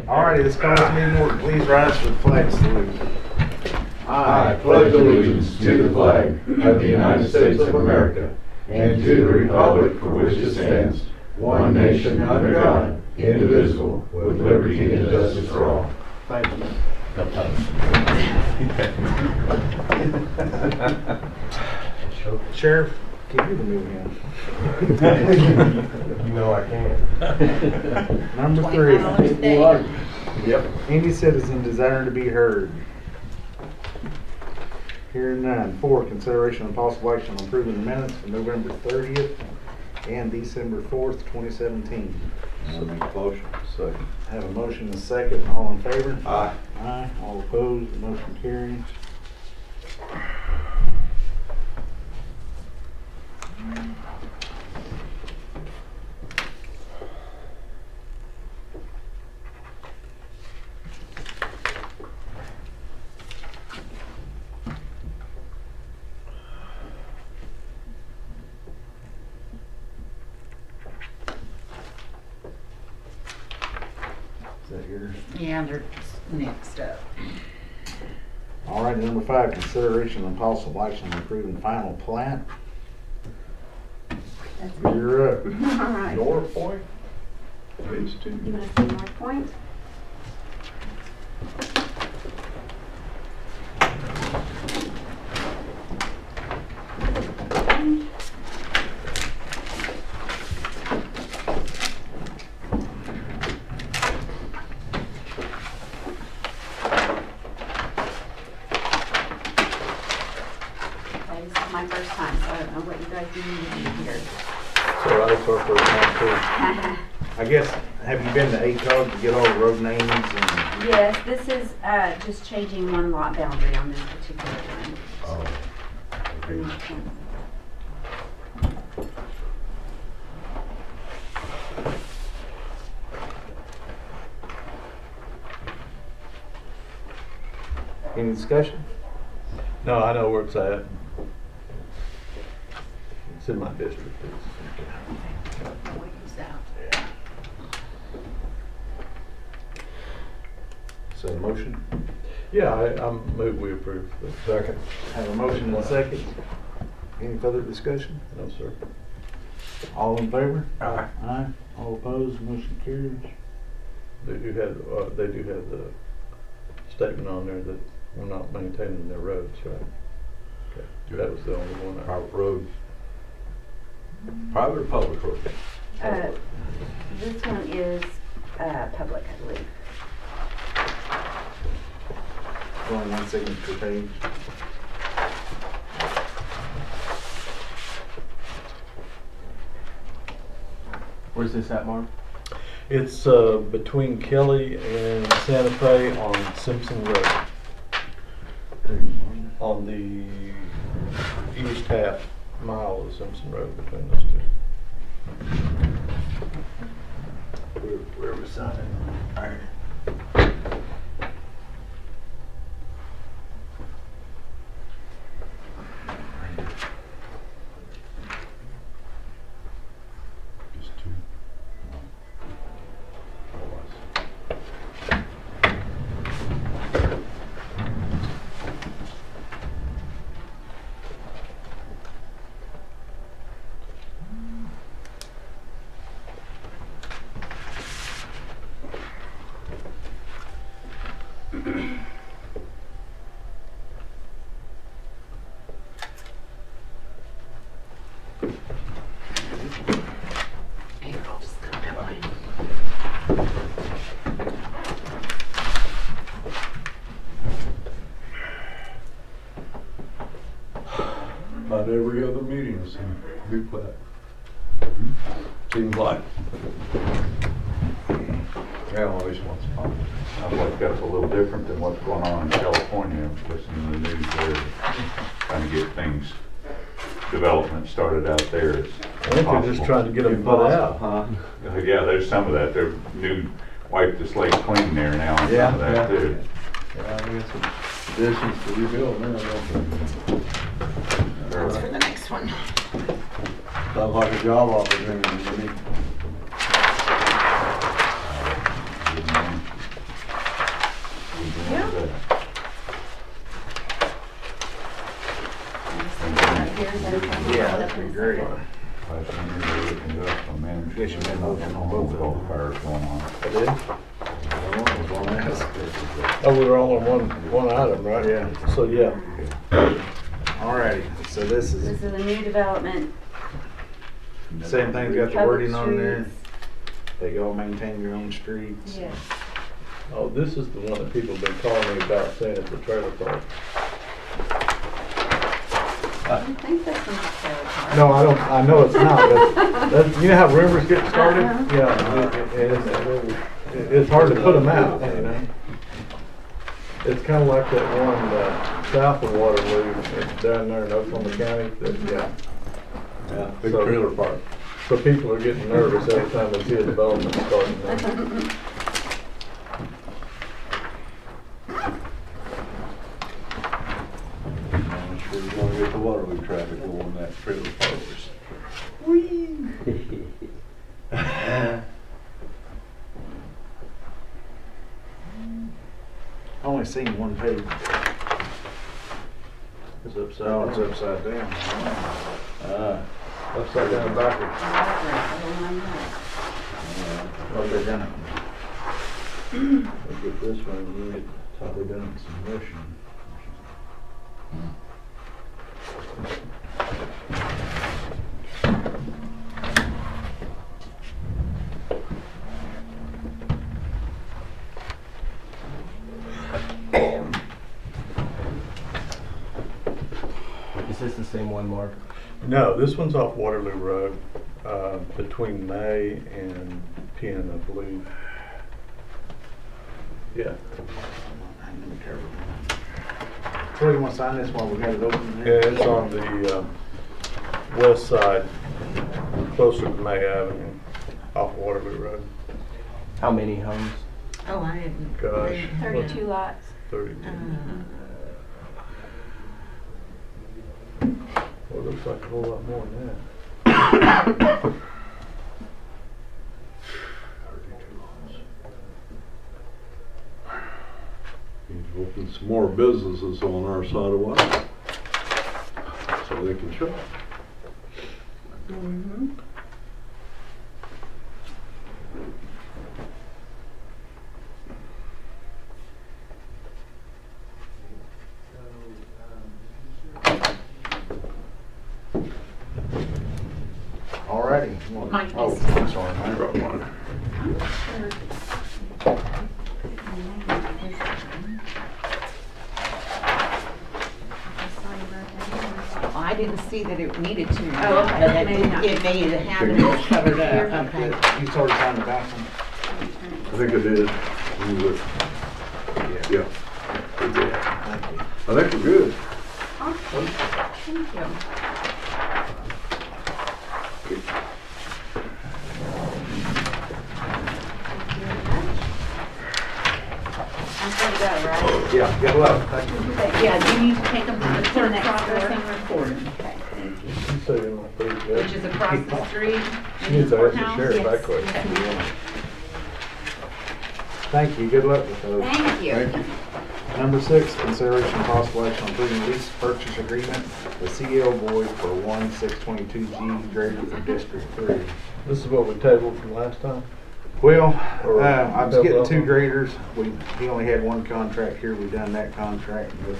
Alrighty, let's call this meeting order. Please rise for the flag salute. I pledge allegiance to the flag of the United States of America and to the republic for which it stands, one nation under God, indivisible, with liberty and justice for all. Thank you. Sheriff, can you move him? You know I can. Number 3. Yep. Any citizen desiring to be heard. Hearing none. 4. Consideration and possible action on approving the minutes for November 30th and December 4th, 2017. So make a motion. Second. Have a motion and a second. All in favor? Aye. Aye. All opposed? The motion carries. Is that yours? Yeah, they're next up. All right, number 5, consideration and possible action on approving final plat. That's me. You're up. All right. North Point? Phase 2. You want to see North Point? Okay, this is my first time, so I don't know what you guys need to do here. So it's our first time too. I guess, have you been to ACOG to get all the road names and? Yes, this is just changing one lot boundary on this particular one. Oh. Okay. Any discussion? No, I know where it's at. It's in my district. We'll use that. So a motion? Yeah, I move we approve. Second. Have a motion and a second. Any further discussion? No, sir. All in favor? Aye. Aye. All opposed? Motion carries. They do have the statement on there that we're not maintaining their roads, right? Okay. That was the only one. Private road. Private or public road? This one is public, I believe. Only one signature page. Where's this at, Mark? It's between Kelly and Santa Fe on Simpson Road. On the east half mile of Simpson Road between those two. Where we sign it? All right. Just 2. Here, I'll just come that way. About every other meeting is in big plat. Seems like. Yeah, well, this one's fun. I think that's a little different than what's going on in California. Listening to the news there, trying to get things, development started out there. As I think they're just trying to get them put out. Huh? Yeah, there's some of that. They're new, wipe the slate clean there now, and some of that too. Yeah, we got some additions to rebuild now. That's for the next one. Sounds like a job opportunity to me. here, is that okay? Yeah, that'd be great. Last time we were looking it up, my manager Guess you said been looking on both of all them. fires going on. I did? One was on that. Oh, we were all on one item, right? Yeah. So, yeah. Alrighty, so this This is, is a new development. same thing, got the Public wording on there. streets. They all maintain your own streets. Yes. Oh, this is the one that people have been calling me about saying it's a trailer park. I don't think this one's a trailer park. No, I don't, I know it's not, but that's, you know how rumors get started? Uh-huh. Yeah, it's hard to put them out, you know? It's kinda like that one, south of Waterloo, it's down there in Oklahoma County, that, yeah. Yeah, big So- trailer park. So people are getting nervous every time they see a development starting there. I'm sure you're gonna get the Waterloo traffic going that trailer park. Only seen one page. It's upside Oh, it's down. upside down. Upside down backwards. Well, they're gonna. Look at this one, you get totally done some motion. Is this the same one, Mark? No, this one's off Waterloo Road, between May and Penn, I believe. Yeah. Troy, you wanna sign this while we got it open Yeah, there? it's on the west side, closer to May Avenue, off Waterloo Road. How many homes? Oh, I didn't. Gosh. 32 lots. 32. Well, it looks like a whole lot more than that. He's opened some more businesses on our side of Waterloo. So they can shop. Mm-hmm. Alrighty. Mike, Oh, this is- I'm sorry, I brought one. Well, I didn't see that it needed to. Oh, okay. But Maybe not. it may have it was covered up, okay. You already signed the back one? I think it is. Yeah. It did. Thank you. I think we're good. Awesome. Thank you. I'm good to go, right? Yeah, good luck. Thank you. Yeah, you need to take them to the clerk's Next office door. and record them, Okay, thank you. You say you're not pretty good. which is across the street. You need to ask the Courthouse. sheriff that Yes. question. Thank you, good luck with those. Thank you. Number 6, consideration of possible action on approving lease purchase agreement with CL Boyd for 1622G grader for District 3. This is what we tabled from last time? Well, Or- I was getting 2 graders. He only had 1 contract here. We done that contract. And this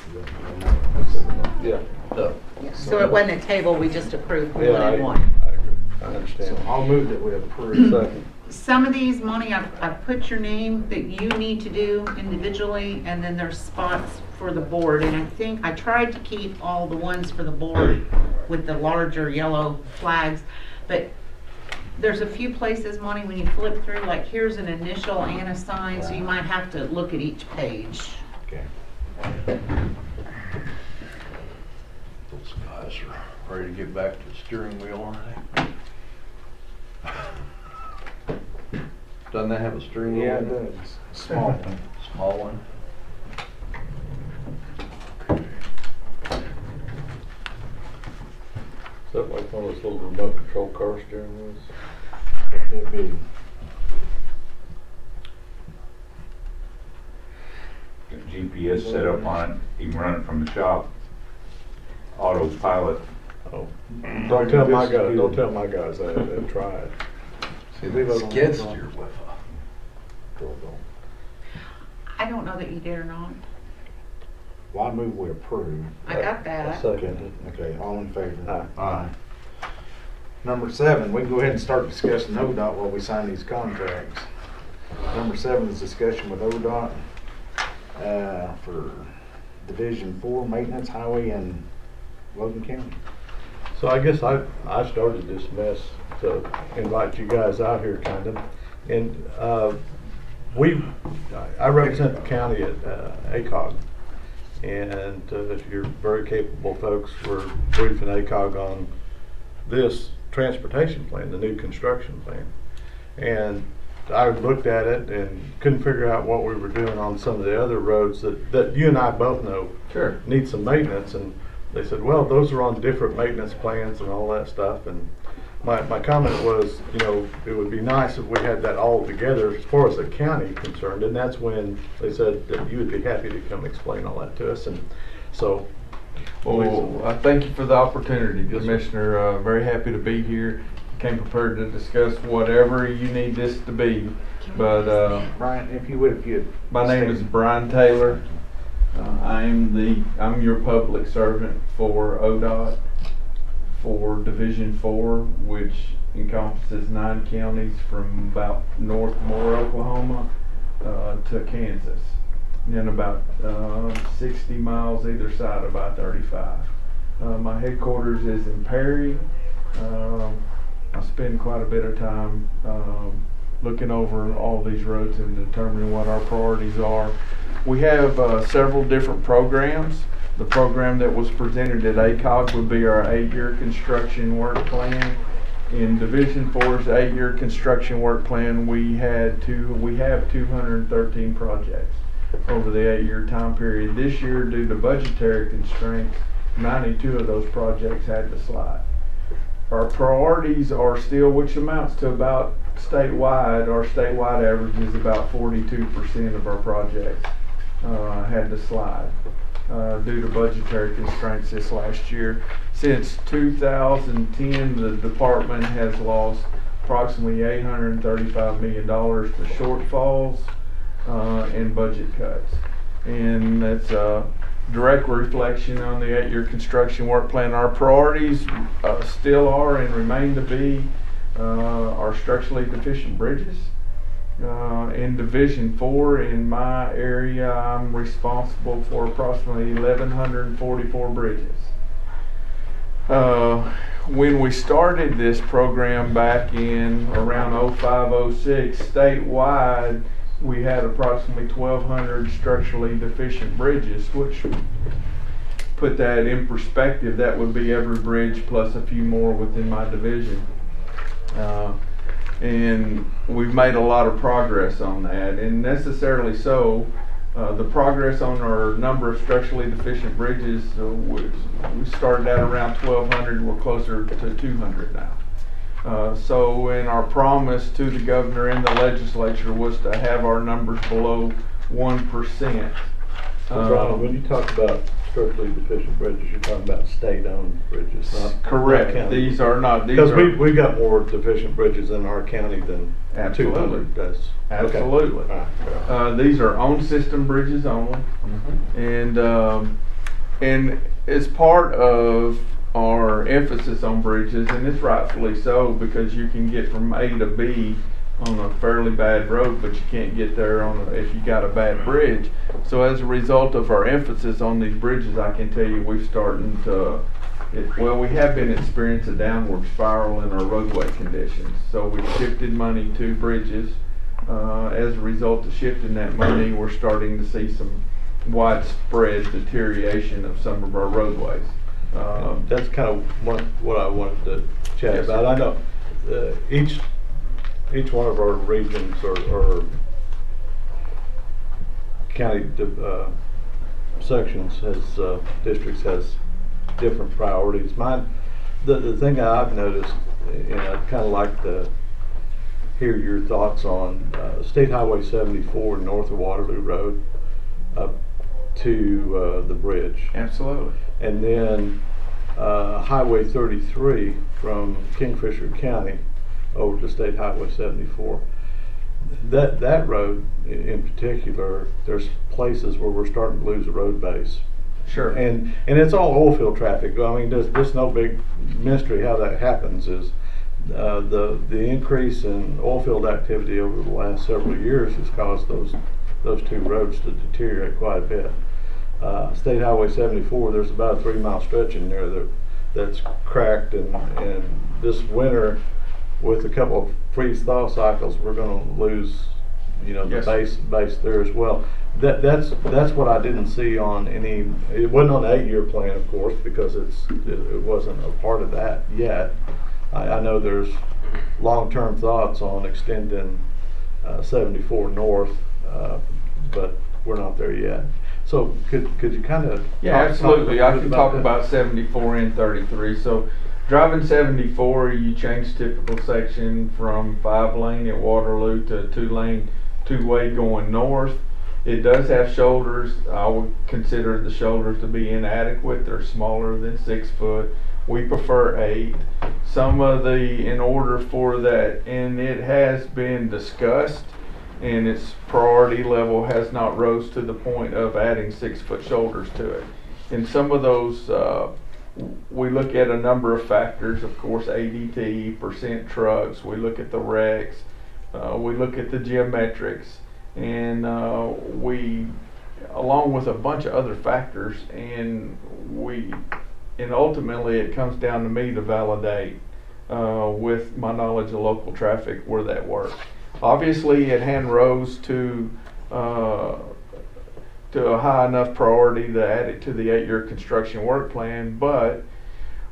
is Yeah. No. So it wasn't a table, we just approved one Yeah, I and one. agree. I So understand. I'll move that we approve. Second. Some of these, Monty, I've put your name that you need to do individually, and then there's spots for the board. And I think, I tried to keep all the ones for the board with the larger yellow flags, but there's a few places, Monty, when you flip through, like here's an initial and a sign, so you might have to look at each page. Okay. Those guys are ready to get back to the steering wheel, aren't they? Doesn't that have a steering wheel? Yeah, it does. Small one. Small one. Is that like one of those little remote control car steering wheels? That'd be. Got GPS set up on it, you can run it from the shop, autopilot, Oh, don't tell my guys, don't tell my guys that tried. See, they skid steer with I don't know that you did or not. Well, I move we approve. I got that. Second. Okay, all in favor? Aye. Number 7, we can go ahead and start discussing ODOT while we sign these contracts. Number 7 is discussion with ODOT for Division 4 Maintenance Highway in Logan County. So I guess I started this mess to invite you guys out here kind of. And I represent the county at ACOG. And you're very capable folks. We're briefing ACOG on this transportation plan, the new construction plan. And I looked at it and couldn't figure out what we were doing on some of the other roads that you and I both know need some maintenance. And they said, well, those are on different maintenance plans and all that stuff. And my comment was, you know, it would be nice if we had that all together as far as the county concerned. And that's when they said that you would be happy to come explain all that to us. And so, well, I thank you for the opportunity, Commissioner. Very happy to be here. Came prepared to discuss whatever you need this to be. But Brian, if you would. My name is Brian Taylor. I'm your public servant for ODOT for Division 4, which encompasses 9 counties from about North Moore, Oklahoma, to Kansas, and about 60 miles either side of I-35. My headquarters is in Perry. I spend quite a bit of time looking over all these roads and determining what our priorities are. We have several different programs. The program that was presented at ACOG would be our 8-year construction work plan. In Division 4's 8-year construction work plan, we have 213 projects over the 8-year time period. This year, due to budgetary constraints, 92 of those projects had to slide. Our priorities are still, which amounts to about statewide, our statewide average is about 42% of our projects had to slide due to budgetary constraints this last year. Since 2010, the department has lost approximately $835 million to shortfalls and budget cuts. And that's a direct reflection on the 8-year construction work plan. Our priorities still are and remain to be our structurally deficient bridges. In Division 4, in my area, I'm responsible for approximately 1,144 bridges. When we started this program back in around 05-06, statewide, we had approximately 1,200 structurally deficient bridges, which put that in perspective, that would be every bridge plus a few more within my division. And we've made a lot of progress on that, and necessarily so. The progress on our number of structurally deficient bridges, we started at around 1,200, we're closer to 200 now. So in our promise to the governor and the legislature was to have our numbers below 1%. Ronald, when you talk about structurally deficient bridges, you're talking about state-owned bridges, not correct. Not these are not. Because we've got more deficient bridges in our county than 200. That's absolutely. Okay. All right. These are own system bridges only, and as part of our emphasis on bridges, and it's rightfully so, because you can get from A to B on a fairly bad road, but you can't get there if you got a bad bridge. So as a result of our emphasis on these bridges, I can tell you we've started to, we have been experiencing a downward spiral in our roadway conditions. So we've shifted money to bridges. As a result of shifting that money, we're starting to see some widespread deterioration of some of our roadways. That's kind of what I wanted to chat about. I know each one of our regions or county sections districts has different priorities. The thing I've noticed, and I'd kind of like to hear your thoughts on State Highway 74 north of Waterloo Road up to the bridge. Absolutely. And then Highway 33 from Kingfisher County over to State Highway 74. That road in particular, there's places where we're starting to lose the road base. Sure. And it's all oil field traffic. I mean, there's no big mystery how that happens. Is the increase in oil field activity over the last several years has caused those two roads to deteriorate quite a bit. State Highway 74, there's about a 3-mile stretch in there that's cracked, and this winter, with a couple of freeze-thaw cycles, we're going to lose, the Yes. base there as well. That's what I didn't see on any. It wasn't on the 8-year plan, of course, because it wasn't a part of that yet. I know there's long-term thoughts on extending 74 north, but we're not there yet. So could you kind of Yeah, absolutely. I can talk about 74 and 33. So driving 74, you change typical section from 5-lane at Waterloo to 2-lane, two-way going north. It does have shoulders. I would consider the shoulders to be inadequate. They're smaller than 6 foot. We prefer 8. Some of in order for that, and it has been discussed, and its priority level has not rose to the point of adding 6-foot shoulders to it. And some of those, we look at a number of factors, of course, ADT, percent trucks, we look at the wrecks, we look at the geometrics, and we, along with a bunch of other factors, and ultimately it comes down to me to validate with my knowledge of local traffic where that works. Obviously, it hand rose to a high enough priority to add it to the 8-year construction work plan, but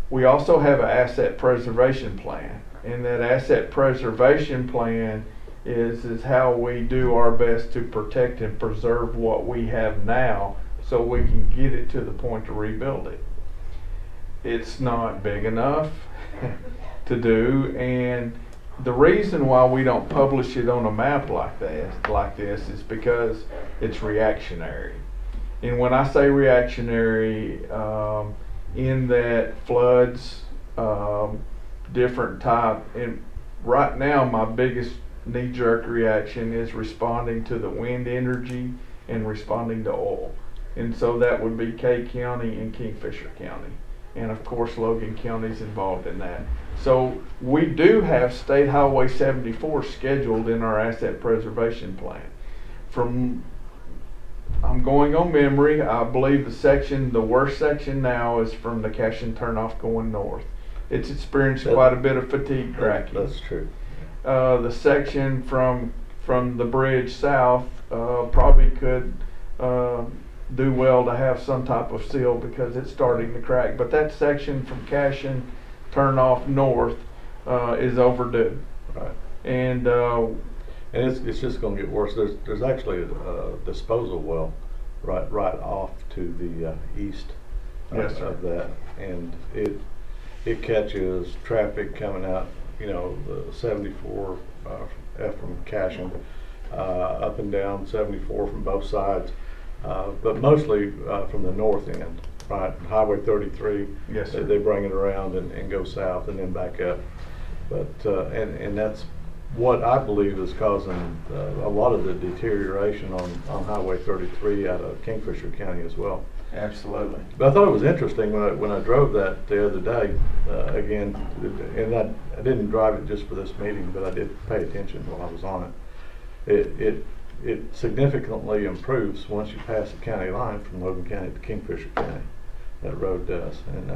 we also have an asset preservation plan, and that asset preservation plan is how we do our best to protect and preserve what we have now so we can get it to the point to rebuild it. It's not big enough to do, and the reason why we don't publish it on a map like this is because it's reactionary. And when I say reactionary, in that floods, different type, and right now my biggest knee-jerk reaction is responding to the wind energy and responding to oil. And so that would be Kay County and Kingfisher County. And of course Logan County is involved in that. So we do have State Highway 74 scheduled in our asset preservation plan. I'm going on memory, I believe the worst section now is from the Cashin turnoff going north. It's experienced quite a bit of fatigue cracking. That's true. The section from the bridge south probably could do well to have some type of seal because it's starting to crack. But that section from Cashin turn off north is overdue. Right. And it's just going to get worse. There's actually a disposal well right off to the east Yes, sir. of that, and it catches traffic coming out, the 74 F from Cashin, up and down 74 from both sides, but mostly from the north end, right? Highway 33. Yes, sir. They bring it around and go south and then back up. But and that's what I believe is causing a lot of the deterioration on Highway 33 out of Kingfisher County as well. Absolutely. But I thought it was interesting when I drove that the other day, again, and I didn't drive it just for this meeting, but I did pay attention while I was on it. It significantly improves once you pass the county line from Logan County to Kingfisher County. That road does, and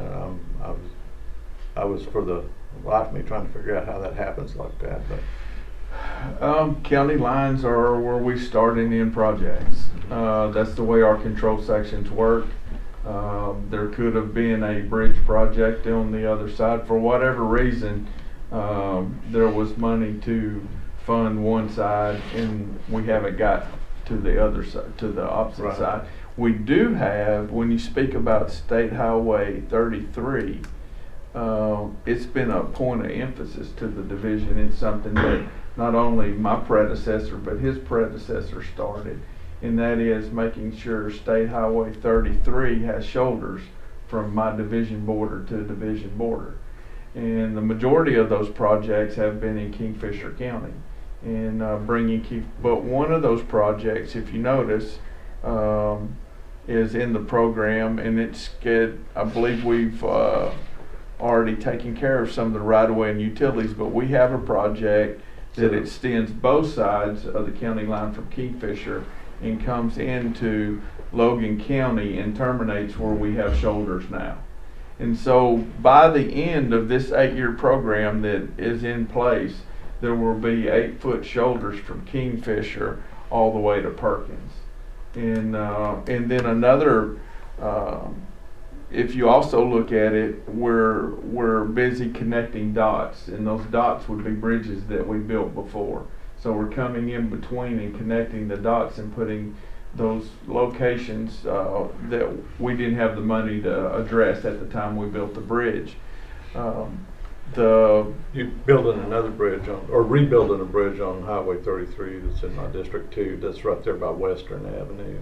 I was for the life of me trying to figure out how that happens like that. But county lines are where we start and end projects. That's the way our control sections work. There could have been a bridge project on the other side. For whatever reason, there was money to fund one side and we haven't got to the other side, to the opposite Right. side. We do have, when you speak about State Highway 33, it's been a point of emphasis to the division. It's something that not only my predecessor but his predecessor started, and that is making sure State Highway 33 has shoulders from my division border to division border. And the majority of those projects have been in Kingfisher County and but one of those projects, if you notice, is in the program, and I believe we've already taken care of some of the right-of-way and utilities, but we have a project that extends both sides of the county line from Kingfisher and comes into Logan County and terminates where we have shoulders now. And so by the end of this 8-year program that is in place, there will be 8-foot shoulders from Kingfisher all the way to Perkins. And then another, if you also look at it, we're busy connecting dots, and those dots would be bridges that we built before. So we're coming in between and connecting the dots and putting those locations that we didn't have the money to address at the time we built the bridge. You're building another bridge or rebuilding a bridge on Highway 33 that's in my district too. That's right there by Western Avenue.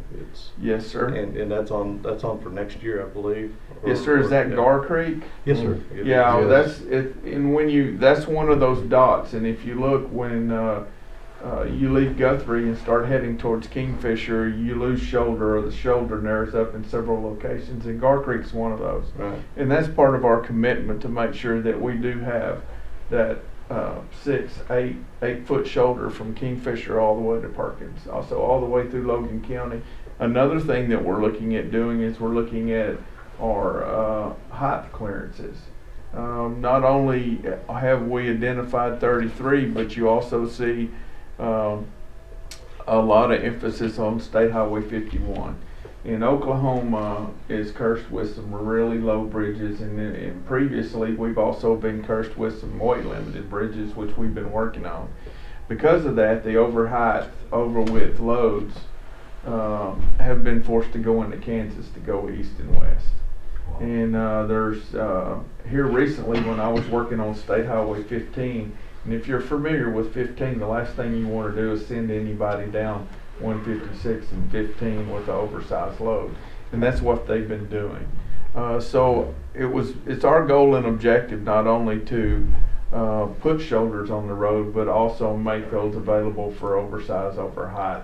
Yes, sir. And that's on for next year, I believe. Yes, sir. Is that Gar Creek? Yes, sir. Yeah, Yes. that's it. And that's one of those dots. And if you look when you leave Guthrie and start heading towards Kingfisher, you lose shoulder, or the shoulder narrows up in several locations, and Gar Creek's one of those. Right. And that's part of our commitment to make sure that we do have that 8 foot shoulder from Kingfisher all the way to Perkins, also all the way through Logan County. Another thing that we're looking at doing is we're looking at our height clearances. Not only have we identified 33, but you also see a lot of emphasis on State Highway 51. And Oklahoma is cursed with some really low bridges, and previously we've also been cursed with some weight limited bridges, which we've been working on. Because of that, the over width loads have been forced to go into Kansas to go east and west. And there's here recently when I was working on State Highway 15, and if you're familiar with 15, the last thing you want to do is send anybody down 156 and 15 with an oversized load, and that's what they've been doing. So it's our goal and objective not only to put shoulders on the road, but also make those available for oversized, over height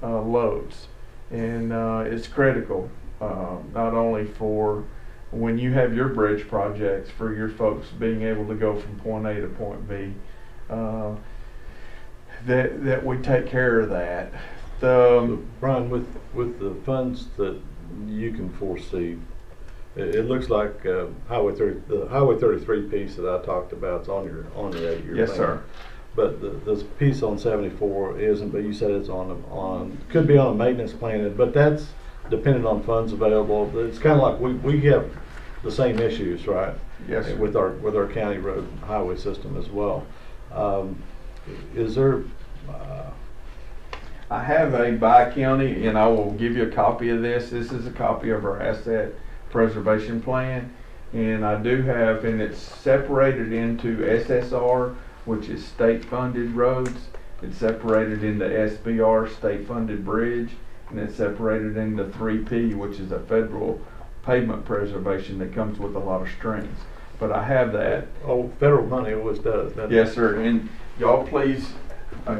loads. And it's critical, not only for when you have your bridge projects, for your folks being able to go from point A to point B, that we take care of that. Brian, with the funds that you can foresee, it looks like the Highway 33 piece that I talked about is on your 8-year Yes, plan. sir. But the piece on 74 isn't. But you said it's on could be on a maintenance plan, but that's dependent on funds available. It's kind of like we have the same issues, right? Yes, sir. With our county road and highway system as well. Is there? I have a bi-county, and I will give you a copy of this. This is a copy of our asset preservation plan, and I do have, and it's separated into SSR, which is state-funded roads. It's separated into SBR, state-funded bridge, and it's separated into 3P, which is a federal pavement preservation that comes with a lot of strings. But I have that. Oh, federal money always does, doesn't it? Yes, sir. And y'all please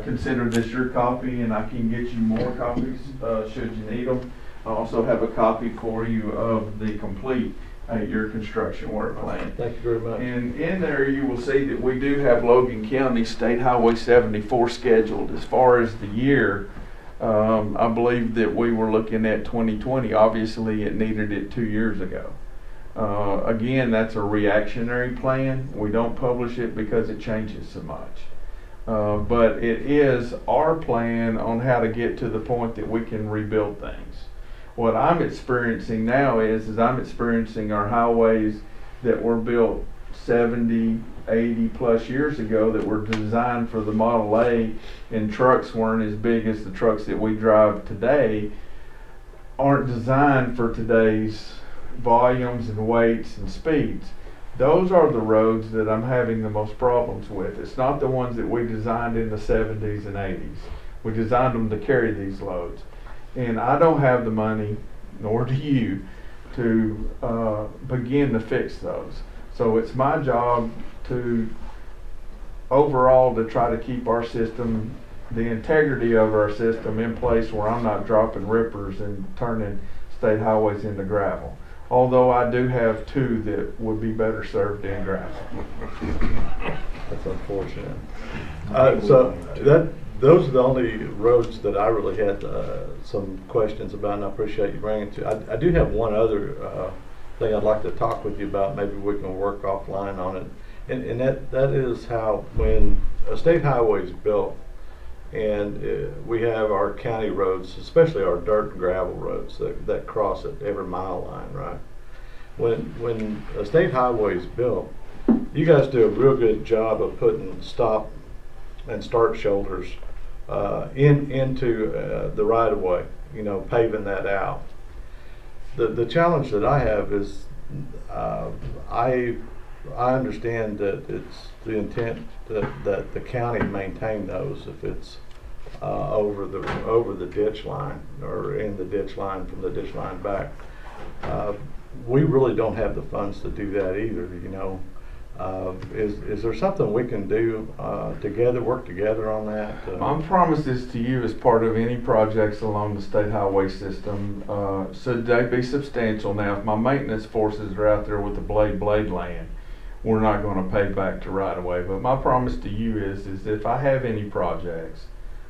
consider this your copy, and I can get you more copies should you need them. I also have a copy for you of the complete 8-year construction work plan. Thank you very much. And in there you will see that we do have Logan County State Highway 74 scheduled. As far as the year, I believe that we were looking at 2020. Obviously it needed it 2 years ago. Again, that's a reactionary plan. We don't publish it because it changes so much. But it is our plan on how to get to the point that we can rebuild things. What I'm experiencing now is I'm experiencing our highways that were built 70, 80 plus years ago that were designed for the Model A, and trucks weren't as big as the trucks that we drive today, aren't designed for today's volumes and weights and speeds. Those are the roads that I'm having the most problems with. It's not the ones that we designed in the 70s and 80s. We designed them to carry these loads. And I don't have the money, nor do you, to begin to fix those. So it's my job to overall to try to keep our system, the integrity of our system in place where I'm not dropping rippers and turning state highways into gravel. Although I do have two that would be better served in gravel. That's unfortunate. Those are the only roads that I really had some questions about, and I appreciate you bringing it to. I do have one other thing I'd like to talk with you about. Maybe we can work offline on it. And that is how, when a state highway is built and we have our county roads, especially our dirt and gravel roads that cross at every mile line, right? When a state highway is built, you guys do a real good job of putting stop and start shoulders into the right of way, you know, paving that out. The challenge that I have is I understand that it's the intent that the county maintain those if it's over the ditch line or in the ditch line from the ditch line back. We really don't have the funds to do that either, you know. Is there something we can do together, work together on that? My promise is to you as part of any projects along the state highway system, should they be substantial. Now, if my maintenance forces are out there with the blade land, we're not going to pay back to right away. But my promise to you is if I have any projects,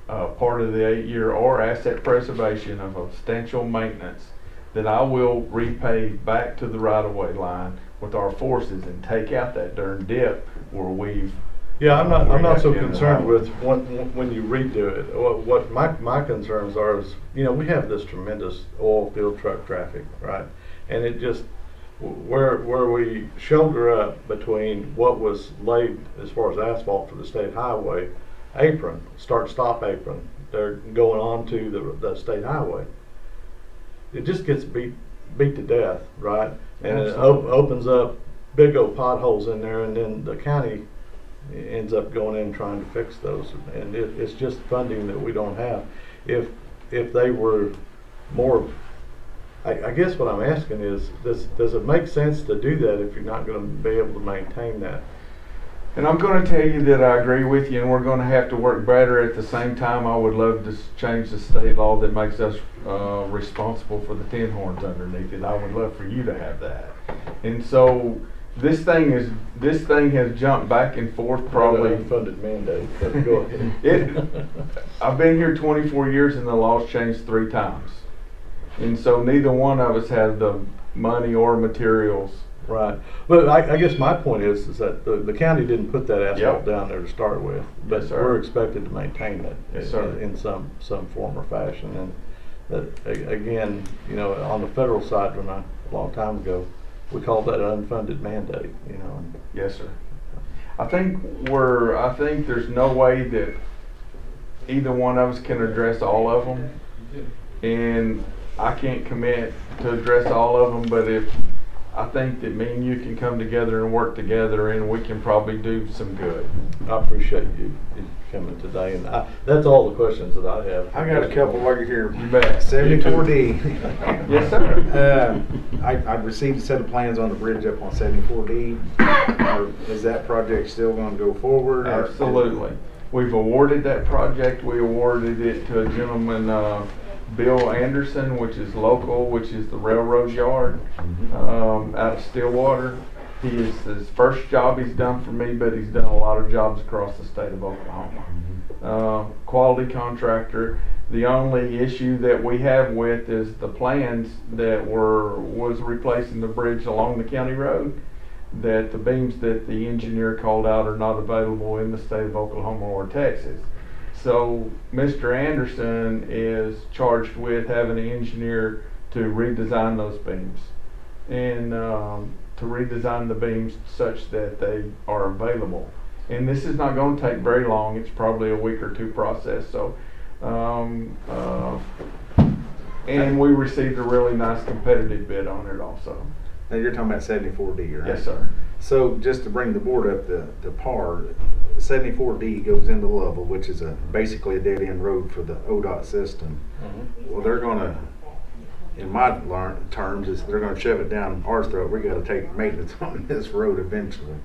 part of the 8-year or asset preservation of a substantial maintenance, that I will repay back to the right-of-way line with our forces and take out that darn dip where we've. Yeah, I'm not so concerned with when you redo it. What my concerns are is, you know, we have this tremendous oil field truck traffic, right? And it just where we shoulder up between what was laid as far as asphalt for the state highway apron, start-stop apron, they're going on to the state highway. It just gets beat to death, right? And it opens up big old potholes in there, and then the county ends up going in trying to fix those. And it's just funding that we don't have. If they were more, I guess what I'm asking is, does it make sense to do that if you're not going to be able to maintain that? And I'm going to tell you that I agree with you, and we're going to have to work better. At the same time, I would love to change the state law that makes us responsible for the tin horns underneath it. I would love for you to have that. And so this thing has jumped back and forth probably. Funded mandate. But go ahead. I've been here 24 years, and the law's changed 3 times. And so neither one of us had the money or materials. Right, but I guess my point is that the county didn't put that asphalt down there to start with, but yes, we're expected to maintain it yes, in some form or fashion. And that, again, you know, on the federal side, a long time ago, we called that an unfunded mandate. You know. Yes, sir. I think there's no way that either one of us can address all of them, and I can't commit to address all of them. But if I think that me and you can come together and work together, and we can probably do some good. I appreciate you coming today, and that's all the questions that I have. I got a couple while you're here. You bet. 74D. Yes, sir. I received a set of plans on the bridge up on 74D. Is that project still going to go forward? Absolutely. We've awarded that project. We awarded it to a gentleman, Bill Anderson, which is local, which is the railroad yard out of Stillwater. His first job he's done for me, but he's done a lot of jobs across the state of Oklahoma. Quality contractor. The only issue that we have with is the plans that was replacing the bridge along the county road, that the beams that the engineer called out are not available in the state of Oklahoma or Texas. So Mr. Anderson is charged with having an engineer to redesign those beams and to redesign the beams such that they are available. And this is not going to take very long. It's probably a week or 2 process. So, and we received a really nice competitive bid on it also. Now you're talking about 74D, right? Yes, sir. So just to bring the board up to par, 74D goes into Lovell, which is basically a dead-end road for the ODOT system. Well, they're going to in my terms, is they're gonna shove it down our throat. We gotta take maintenance on this road eventually.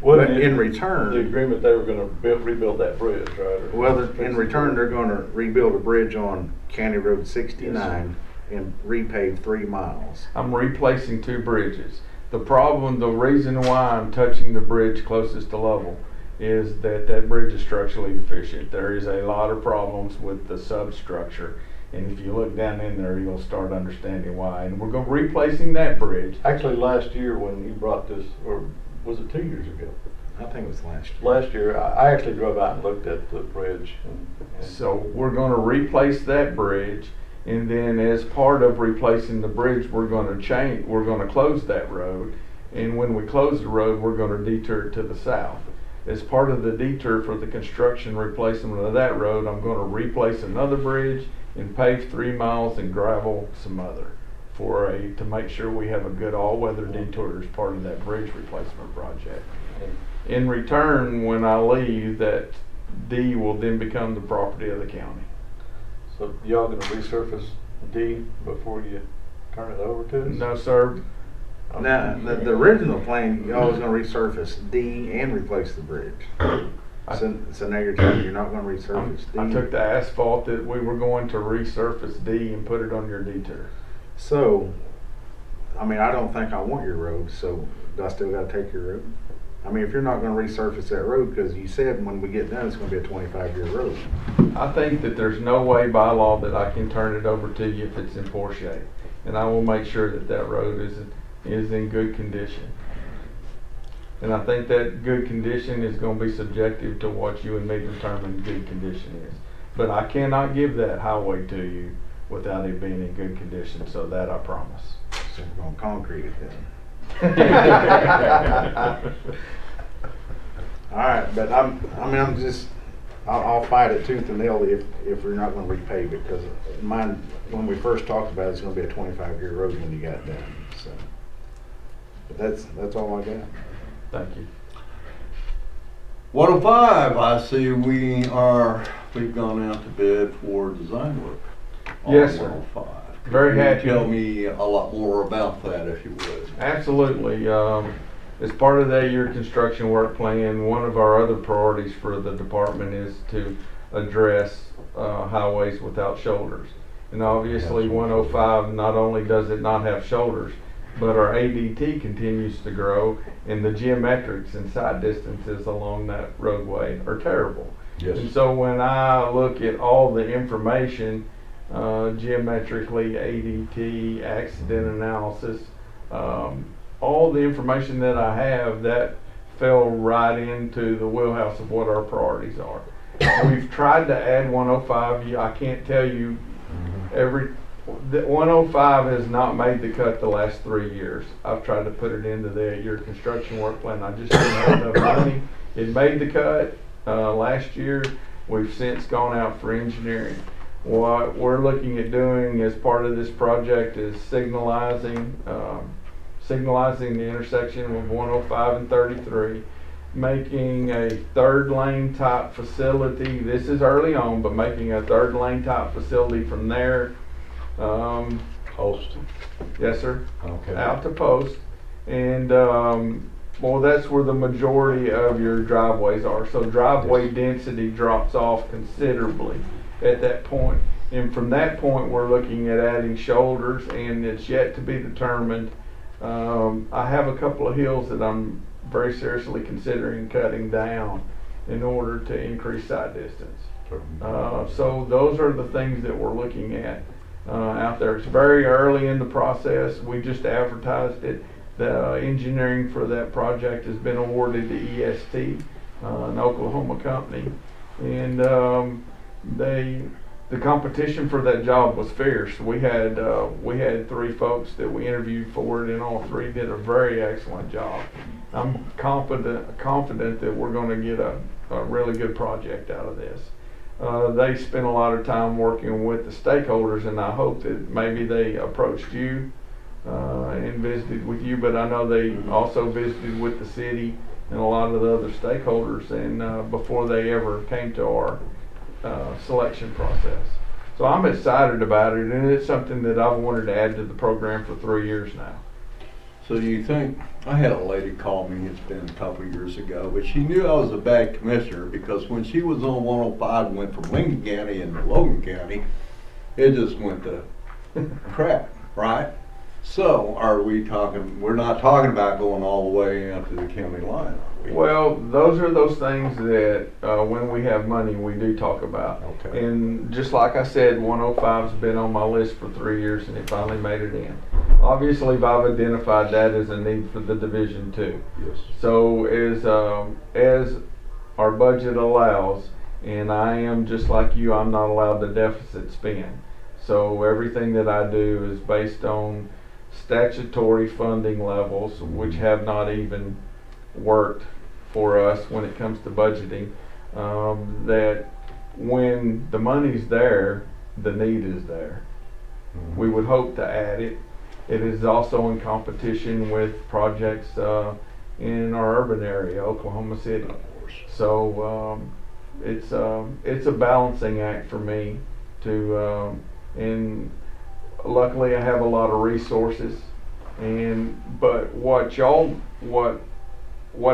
Wasn't But it in the return, agreement they were gonna rebuild that bridge, right? Or well, fix in the return, bridge? they're gonna rebuild a bridge on County Road 69 and repave 3 miles. I'm replacing 2 bridges. The reason why I'm touching the bridge closest to level is that bridge is structurally deficient. There is a lot of problems with the substructure. And if you look down in there, you'll start understanding why. And we're replacing that bridge. Actually, last year when he brought this, or was it 2 years ago? I think it was last year. Last year, I actually drove out and looked at the bridge. And So we're gonna replace that bridge. And then as part of replacing the bridge, we're gonna close that road. And when we close the road, we're gonna detour it to the south. As part of the detour for the construction replacement of that road, I'm gonna replace another bridge and pave 3 miles and gravel some other to make sure we have a good all-weather detour as part of that bridge replacement project. In return, when I leave, that D will then become the property of the county. So y'all gonna resurface D before you turn it over to us? No, sir. Now, the original plan, y'all was gonna resurface D and replace the bridge. So now you're telling me you're not gonna resurface D? I took the asphalt that we were going to resurface D and put it on your detour. So, I mean, I don't think I want your road, so do I still gotta take your road? I mean, if you're not gonna resurface that road, because you said when we get done, it's gonna be a 25-year road. I think that there's no way by law that I can turn it over to you if it's in poor shape. And I will make sure that road is in good condition. And I think that good condition is gonna be subjective to what you and me determine good condition is. But I cannot give that highway to you without it being in good condition, so that I promise. So we're gonna concrete it then. All right, but I'll fight it tooth and nail if we're not gonna repave it, because mine, when we first talked about it, it's gonna be a 25-year road when you got it done, so. But that's all I got. Thank you. 105, I see we've gone out to bid for design work. on Yes, sir. 105. Very Could you happy. Tell me a lot more about that, if you would. Absolutely. As part of that year construction work plan, one of our other priorities for the department is to address highways without shoulders. And obviously 105, not only does it not have shoulders, but our ADT continues to grow, and the geometrics and side distances along that roadway are terrible. Yes. And so when I look at all the information, geometrically, ADT, accident analysis, all the information that I have, that fell right into the wheelhouse of what our priorities are. We've tried to add 105. I can't tell you the 105 has not made the cut the last 3 years. I've tried to put it into your construction work plan. I just didn't have enough money. It made the cut last year. We've since gone out for engineering. What we're looking at doing as part of this project is signalizing the intersection of 105 and 33, making a 3rd lane type facility. This is early on, but making a 3rd lane type facility from there. Post. Yes, sir. Okay. Out to Post, and well, that's where the majority of your driveways are. So driveway density drops off considerably at that point. And from that point, we're looking at adding shoulders, and it's yet to be determined. I have a couple of hills that I'm very seriously considering cutting down in order to increase side distance. So those are the things that we're looking at out there. It's very early in the process. We just advertised it. The engineering for that project has been awarded to EST, an Oklahoma company, and the competition for that job was fierce. We had 3 folks that we interviewed for it, and all 3 did a very excellent job. I'm confident that we're going to get a really good project out of this. They spent a lot of time working with the stakeholders, and I hope that maybe they approached you and visited with you, but I know they also visited with the city and a lot of the other stakeholders, and before they ever came to our selection process. So I'm excited about it, and it's something that I've wanted to add to the program for 3 years now. So you think, I had a lady call me, it's been a couple of years ago, but she knew I was a bad commissioner because when she was on 105 and went from Lincoln County into Logan County, it just went to crap, right? So are we talking, we're not talking about going all the way up to the county line, are we? Well, those are those things that when we have money, we do talk about. Okay. And just like I said, 105's been on my list for 3 years, and it finally made it in. Obviously, I've identified that as a need for the Division 2. Yes. So as our budget allows, and I am just like you, I'm not allowed to deficit spend. So everything that I do is based on statutory funding levels, which have not even worked for us when it comes to budgeting. That when the money's there, the need is there. We would hope to add it. It is also in competition with projects in our urban area, Oklahoma City. So it's a balancing act for me to, and luckily I have a lot of resources. But what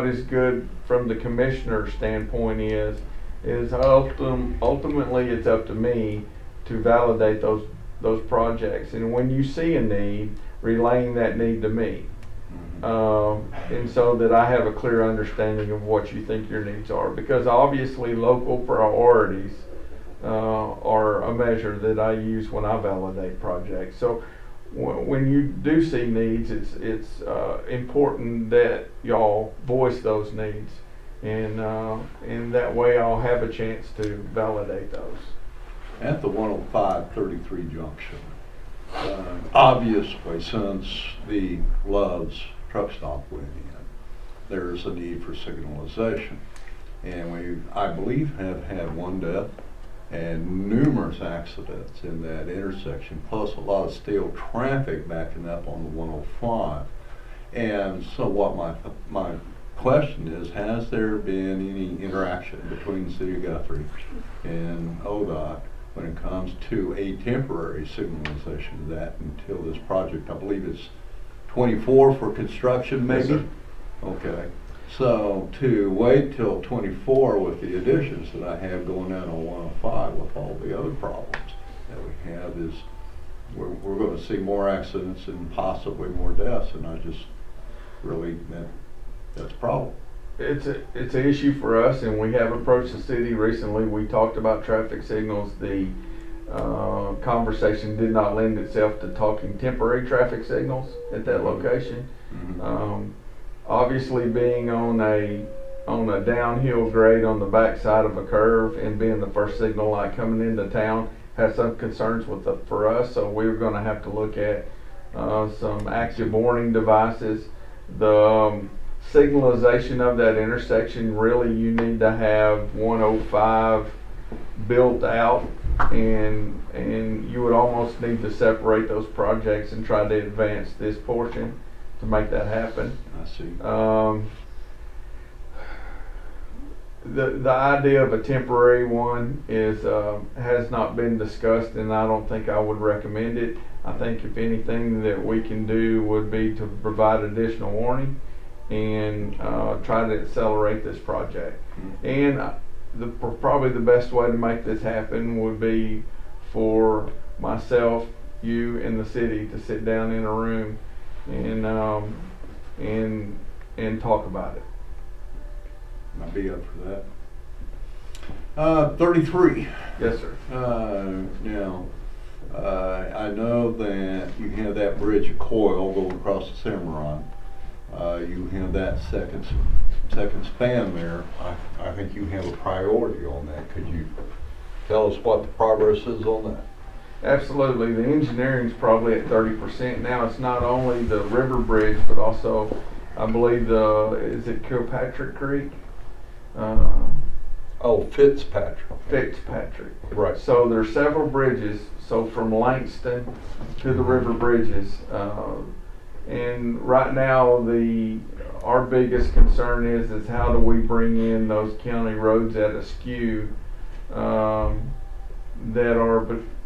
is good from the commissioner standpoint is ultimately it's up to me to validate those projects, and when you see a need, relaying that need to me, and so that I have a clear understanding of what you think your needs are, because obviously local priorities are a measure that I use when I validate projects. So when you do see needs, it's important that y'all voice those needs, and that way I'll have a chance to validate those. At the 105-33 junction, obviously since the Love's truck stop went in, there's a need for signalization. And we, I believe, have had one death and numerous accidents in that intersection, plus a lot of steel traffic backing up on the 105. And so what my question is, has there been any interaction between the City of Guthrie and ODOT when it comes to a temporary signalization of that until this project, I believe it's 24 for construction maybe? Yes, sir. Okay. So to wait till 24 with the additions that I have going down on 105 with all the other problems that we have is we're going to see more accidents and possibly more deaths, and I just really, that's a problem. It's an issue for us, and we have approached the city recently. We talked about traffic signals. The conversation did not lend itself to talking temporary traffic signals at that location. Mm-hmm. Obviously, being on a downhill grade on the backside of a curve and being the first signal light coming into town has some concerns for us. So we're going to have to look at some active warning devices. The signalization of that intersection, really you need to have 105 built out, and you would almost need to separate those projects and try to advance this portion to make that happen. I see. The idea of a temporary one is has not been discussed, and I don't think I would recommend it. I think if anything that we can do would be to provide additional warning and try to accelerate this project. And probably the best way to make this happen would be for myself, you, and the city to sit down in a room and talk about it. I'll be up for that. 33. Yes, sir. Now, I know that you have that bridge of coil going across the Cimarron. You have that second span there. I think you have a priority on that. Could you tell us what the progress is on that? Absolutely. The engineering's probably at 30% now. It's not only the river bridge, but also, I believe is it Kilpatrick Creek? Fitzpatrick. Fitzpatrick. Right. So there's several bridges. So from Langston to the river bridges, and right now our biggest concern is how do we bring in those county roads at a skew that are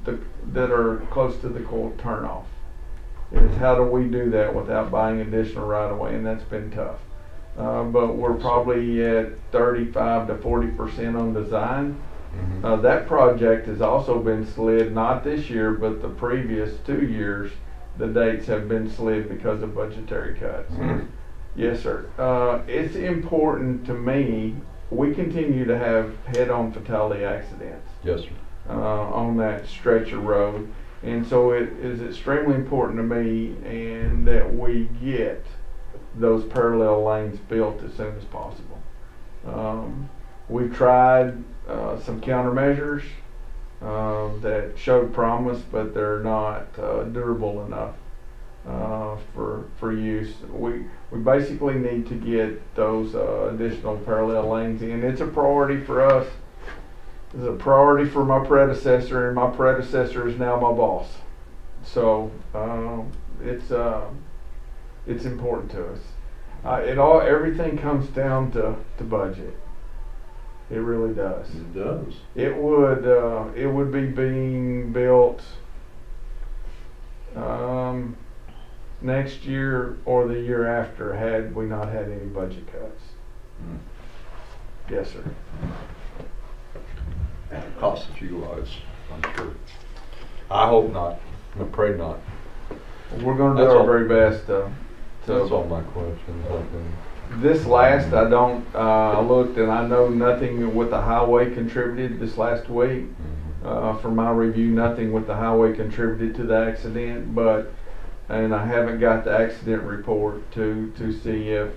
that are close to the court turnoff. Is how do we do that without buying additional right of way, and that's been tough. But we're probably at 35 to 40% on design. That project has also been slid, not this year, but the previous 2 years. The dates have been slid because of budgetary cuts. Yes, sir. It's important to me, we continue to have head-on fatality accidents. Yes, sir. On that stretch of road. And so it is extremely important to me and that we get those parallel lanes built as soon as possible. We've tried some countermeasures that showed promise, but they're not durable enough for use. We basically need to get those additional parallel lanes in. It's a priority for us. It's a priority for my predecessor, and my predecessor is now my boss. So it's important to us. Everything comes down to budget. It really does. It does. It would be being built next year or the year after had we not had any budget cuts. Yes, sir. Cost of fuel wise, I'm sure. I hope not. I pray not. We're going to do That's our all. very best That's all my questions. This last, I looked and I know nothing with the highway contributed this last week. From my review, nothing with the highway contributed to the accident, and I haven't got the accident report to see if,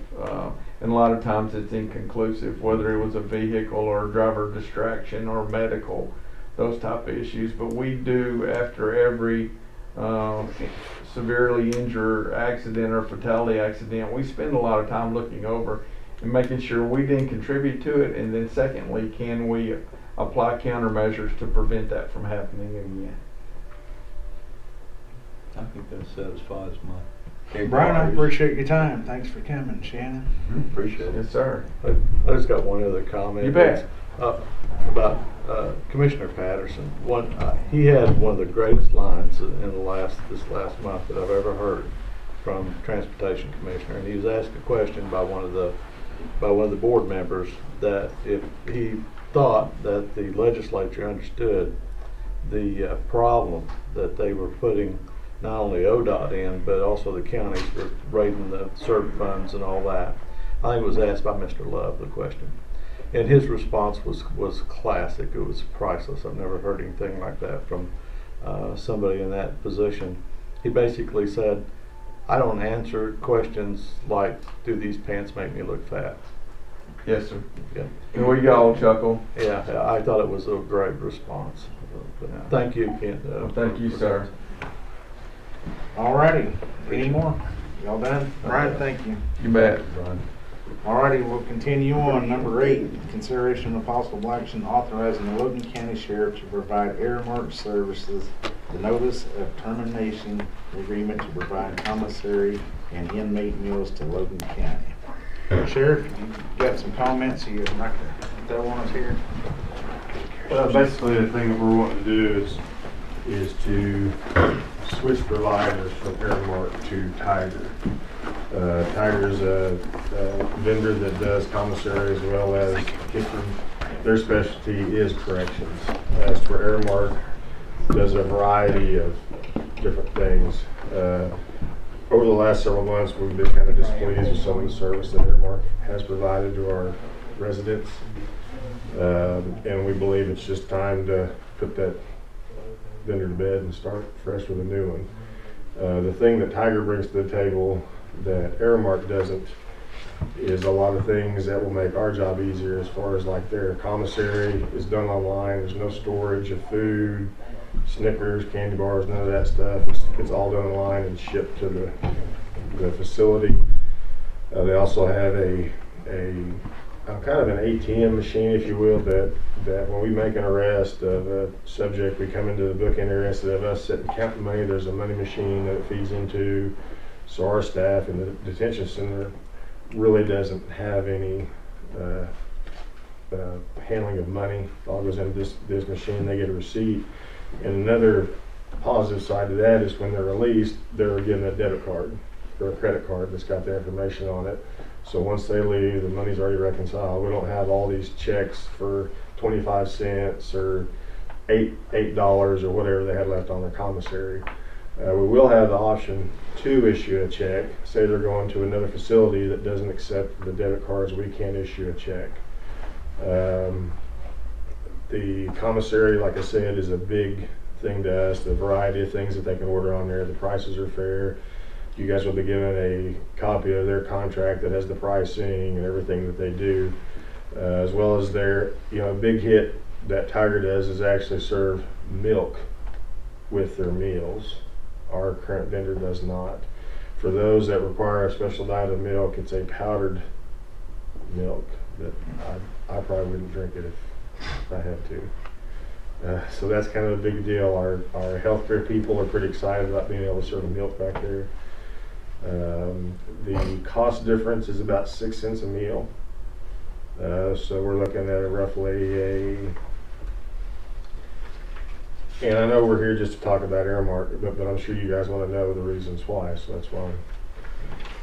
and a lot of times it's inconclusive, whether it was a vehicle or driver distraction or medical, those type of issues. But we do, after every severely injured accident or fatality accident, we spend a lot of time looking over and making sure we didn't contribute to it, and then secondly, can we apply countermeasures to prevent that from happening again. I think that satisfies my. Brian, I appreciate your time. Thanks for coming, Shannon. Appreciate it. Yes, sir. I just got one other comment. You bet. About Commissioner Patterson. He had one of the greatest lines in this last month that I've ever heard from Transportation Commissioner, and he was asked a question by one of the board members that if he thought that the legislature understood the problem that they were putting not only ODOT in, but also the counties were raiding the CERB funds and all that. I think it was asked by Mr. Love, the question. And his response was classic. It was priceless. I've never heard anything like that from somebody in that position. He basically said, I don't answer questions like, do these pants make me look fat? Yes, sir. Yeah. And we all chuckle. Yeah, I thought it was a great response. But thank you, Kent. Thank you, sir. Alrighty, any more? Y'all done? Brian, thank you. You bet. Alrighty, we'll continue on. Number 8, consideration of possible action authorizing the Logan County Sheriff to provide Airmark services, the notice of termination agreement to provide commissary and inmate meals to Logan County. Sheriff, you got some comments you'd like to throw on us here? Well, basically the thing that we're wanting to do is to switch providers from Airmark to Tiger. Tiger's a vendor that does commissary as well as kitchen. Their specialty is corrections. As for Airmark, does a variety of different things. Over the last several months, we've been kind of displeased with some of the service that Airmark has provided to our residents. And we believe it's just time to put that vendor to bed and start fresh with a new one. The thing that Tiger brings to the table that Airmark doesn't is a lot of things that will make our job easier, as far as like their commissary is done online. There's no storage of food, Snickers, candy bars, none of that stuff. It's all done online and shipped to the facility. They also have a kind of an ATM machine, if you will, that when we make an arrest of a subject, we come into the bookend area. Instead of us sitting counting money, there's a money machine that it feeds into. So our staff in the detention center really doesn't have any handling of money. It all goes into this machine. They get a receipt. And another positive side to that is when they're released, they're given a debit card or a credit card that's got their information on it. So once they leave, the money's already reconciled. We don't have all these checks for 25 cents or $8 or whatever they had left on their commissary. We will have the option to issue a check. Say they're going to another facility that doesn't accept the debit cards, we can issue a check. The commissary, like I said, is a big thing to us. The variety of things that they can order on there, the prices are fair. You guys will be given a copy of their contract that has the pricing and everything that they do, as well as their, a big hit that Tiger does is actually serve milk with their meals. Our current vendor does not. For those that require a special diet of milk, it's a powdered milk that I probably wouldn't drink it if I had to. So that's kind of a big deal. Our healthcare people are pretty excited about being able to serve milk back there. The cost difference is about 6 cents a meal. So we're looking at roughly and I know we're here just to talk about Aramark, but I'm sure you guys want to know the reasons why, so that's why.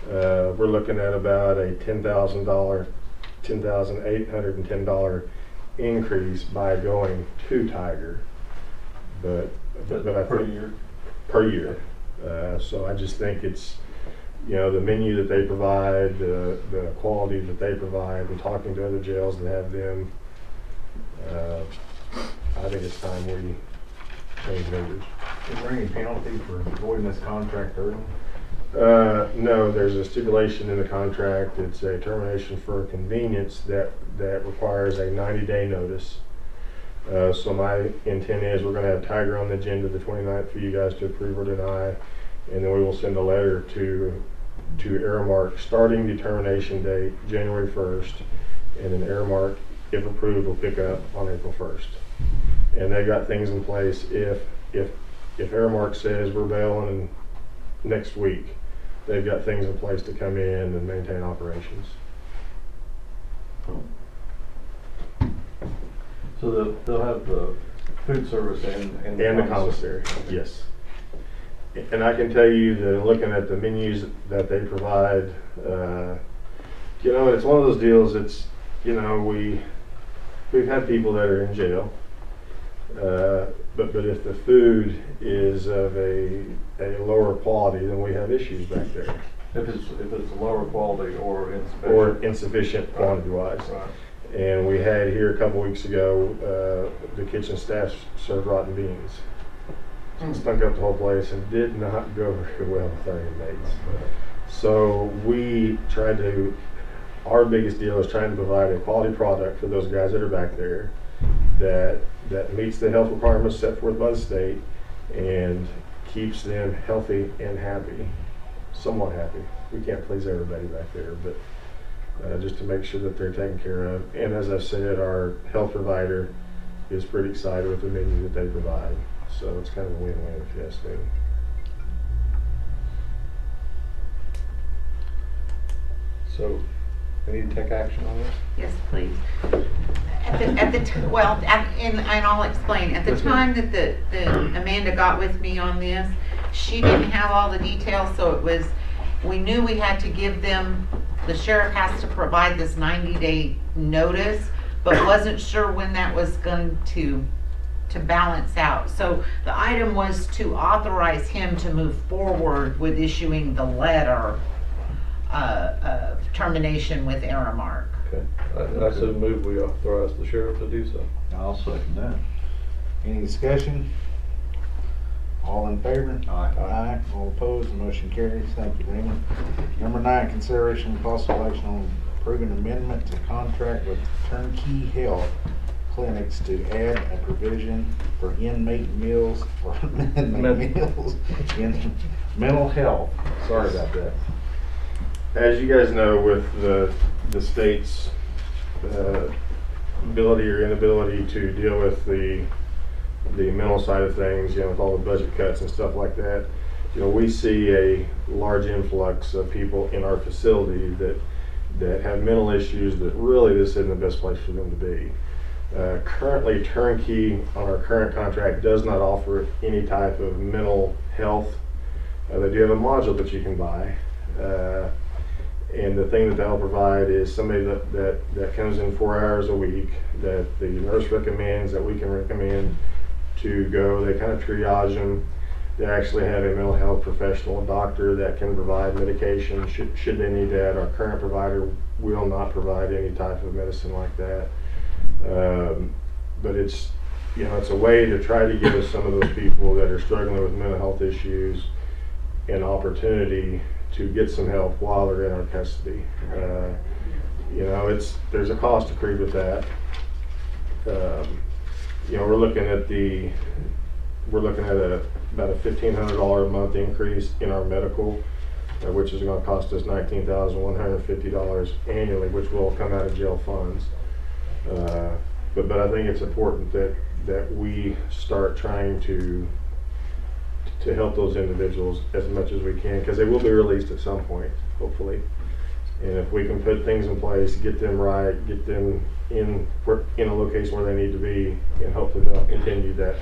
We're looking at about a $10,810 increase by going to Tiger, but I think per year. So I just think it's, the menu that they provide, the quality that they provide, and talking to other jails that have them, I think it's time we change vendors. Is there any penalty for avoiding this contract early? No, there's a stipulation in the contract. It's a termination for convenience that requires a 90-day notice. So my intent is we're going to have Tiger on the agenda the 29th for you guys to approve or deny, and then we will send a letter to Aramark starting the termination date January 1st, and then Aramark, if approved, will pick up on April 1st. And they got things in place if Aramark says we're bailing next week, they've got things in place to come in and maintain operations. So they'll have the food service and the commissary, yes. And I can tell you that looking at the menus that they provide, it's one of those deals. It's, we've had people that are in jail, but if the food is of a lower quality, then we have issues back there. If it's lower quality or insufficient. Or insufficient quantity-wise. Right. And we had here a couple weeks ago, the kitchen staff served rotten beans. Stunk up the whole place and did not go very well with our inmates. So we tried to, our biggest deal is trying to provide a quality product for those guys that are back there that meets the health requirements set forth by the state and keeps them healthy and happy, somewhat happy. We can't please everybody back there, but just to make sure that they're taken care of. And as I said, our health provider is pretty excited with the menu that they provide. So it's kind of a win-win if you ask me. So we need to take action on this? Yes, please. And I'll explain. At the time that the Amanda got with me on this, she didn't have all the details, so we knew we had to give them, the sheriff has to provide this 90-day notice, but wasn't sure when that was going to balance out. So the item was to authorize him to move forward with issuing the letter termination with Aramark. Okay. I so move we authorize the sheriff to do so. I'll second that. Any discussion? All in favor? Aye. Aye. All opposed, the motion carries. Thank you, Raymond. Number 9, consideration of possible action on approving amendment to contract with Turnkey Health Clinics to add a provision for inmate meals in mental health. Sorry about that. As you guys know, with the state's ability or inability to deal with the mental side of things, with all the budget cuts and stuff like that, we see a large influx of people in our facility that have mental issues that really this isn't the best place for them to be. Currently, turnkey on our current contract does not offer any type of mental health. They do have a module that you can buy. And the thing that they'll provide is somebody that comes in 4 hours a week that the nurse recommends, that we can recommend to go. They kind of triage them. They actually have a mental health professional, a doctor that can provide medication should they need that. Our current provider will not provide any type of medicine like that. But it's, you know, it's a way to try to give some of those people that are struggling with mental health issues an opportunity to get some help while they're in our custody. You know, there's a cost accrued with that. You know, we're looking at about a $1,500 a month increase in our medical, which is going to cost us $19,150 annually, which will come out of jail funds. But I think it's important that we start trying to help those individuals as much as we can, because they will be released at some point, hopefully. And if we can put things in place, get them right, get them in a location where they need to be, and hopefully they'll continue that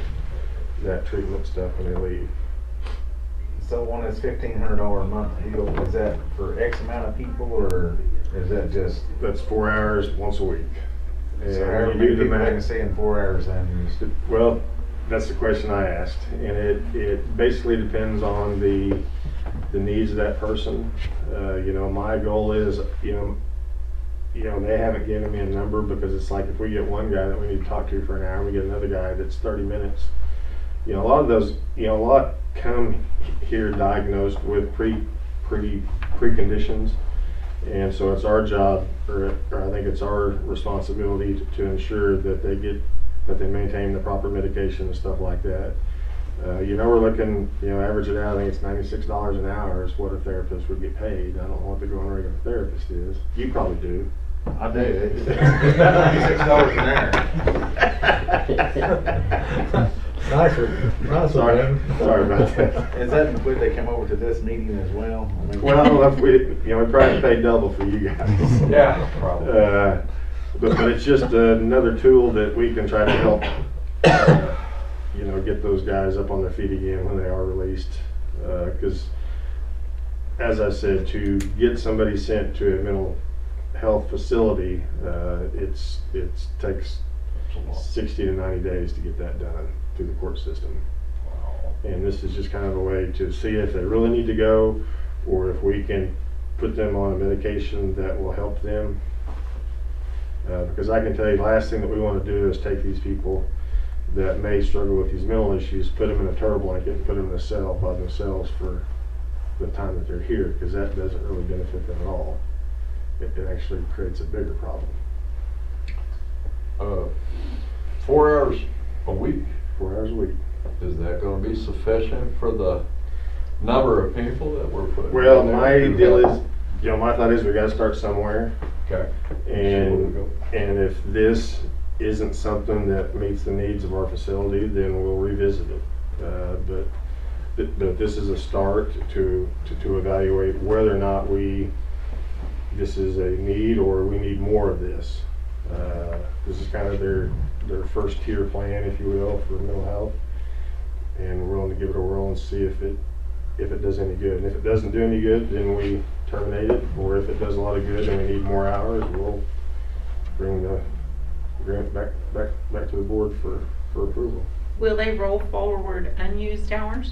treatment stuff when they leave. So on this $1,500 a month deal, is that for X amount of people, or is that just? That's 4 hours once a week. And So however you many do the people they can math. see in 4 hours, then Well, that's the question I asked, and it basically depends on the needs of that person. You know, my goal is, you know, they haven't given me a number, because it's like if we get one guy that we need to talk to for an hour, we get another guy that's 30 minutes. You know, a lot of those, you know, a lot come here diagnosed with preconditions, and so it's our job, or I think it's our responsibility to ensure that they maintain the proper medication and stuff like that. You know, we're looking, you know, average it out, I think it's $96 an hour is what a therapist would get paid. I don't know what the going rate of a therapist is. You probably do. I do. It's $96 an hour. Nice Sorry about that. Is that include they come over to this meeting as well? I mean, Well, if we probably pay double for you guys. Yeah, probably. But it's just another tool that we can try to help, you know, get those guys up on their feet again when they are released. Because, as I said, to get somebody sent to a mental health facility, it takes 60 to 90 days to get that done through the court system. And this is just kind of a way to see if they really need to go, or if we can put them on a medication that will help them. Because I can tell you, the last thing that we want to do is take these people that may struggle with these mental issues, put them in a turtle blanket and put them in a cell by themselves for the time that they're here, because that doesn't really benefit them at all. It actually creates a bigger problem. 4 hours a week, 4 hours a week. is that gonna be sufficient for the number of people that we're putting? Well, in there? my deal is, you know, my thought is we gotta start somewhere. Okay. And if this isn't something that meets the needs of our facility, then we'll revisit it. But this is a start to evaluate whether or not this is a need, or we need more of this. This is kind of their first tier plan, if you will, for mental health, and we're willing to give it a whirl and see if it does any good. And if it doesn't do any good, then we terminate it. Or if it does a lot of good and we need more hours, we'll bring the grant back to the board for approval. Will they roll forward unused hours?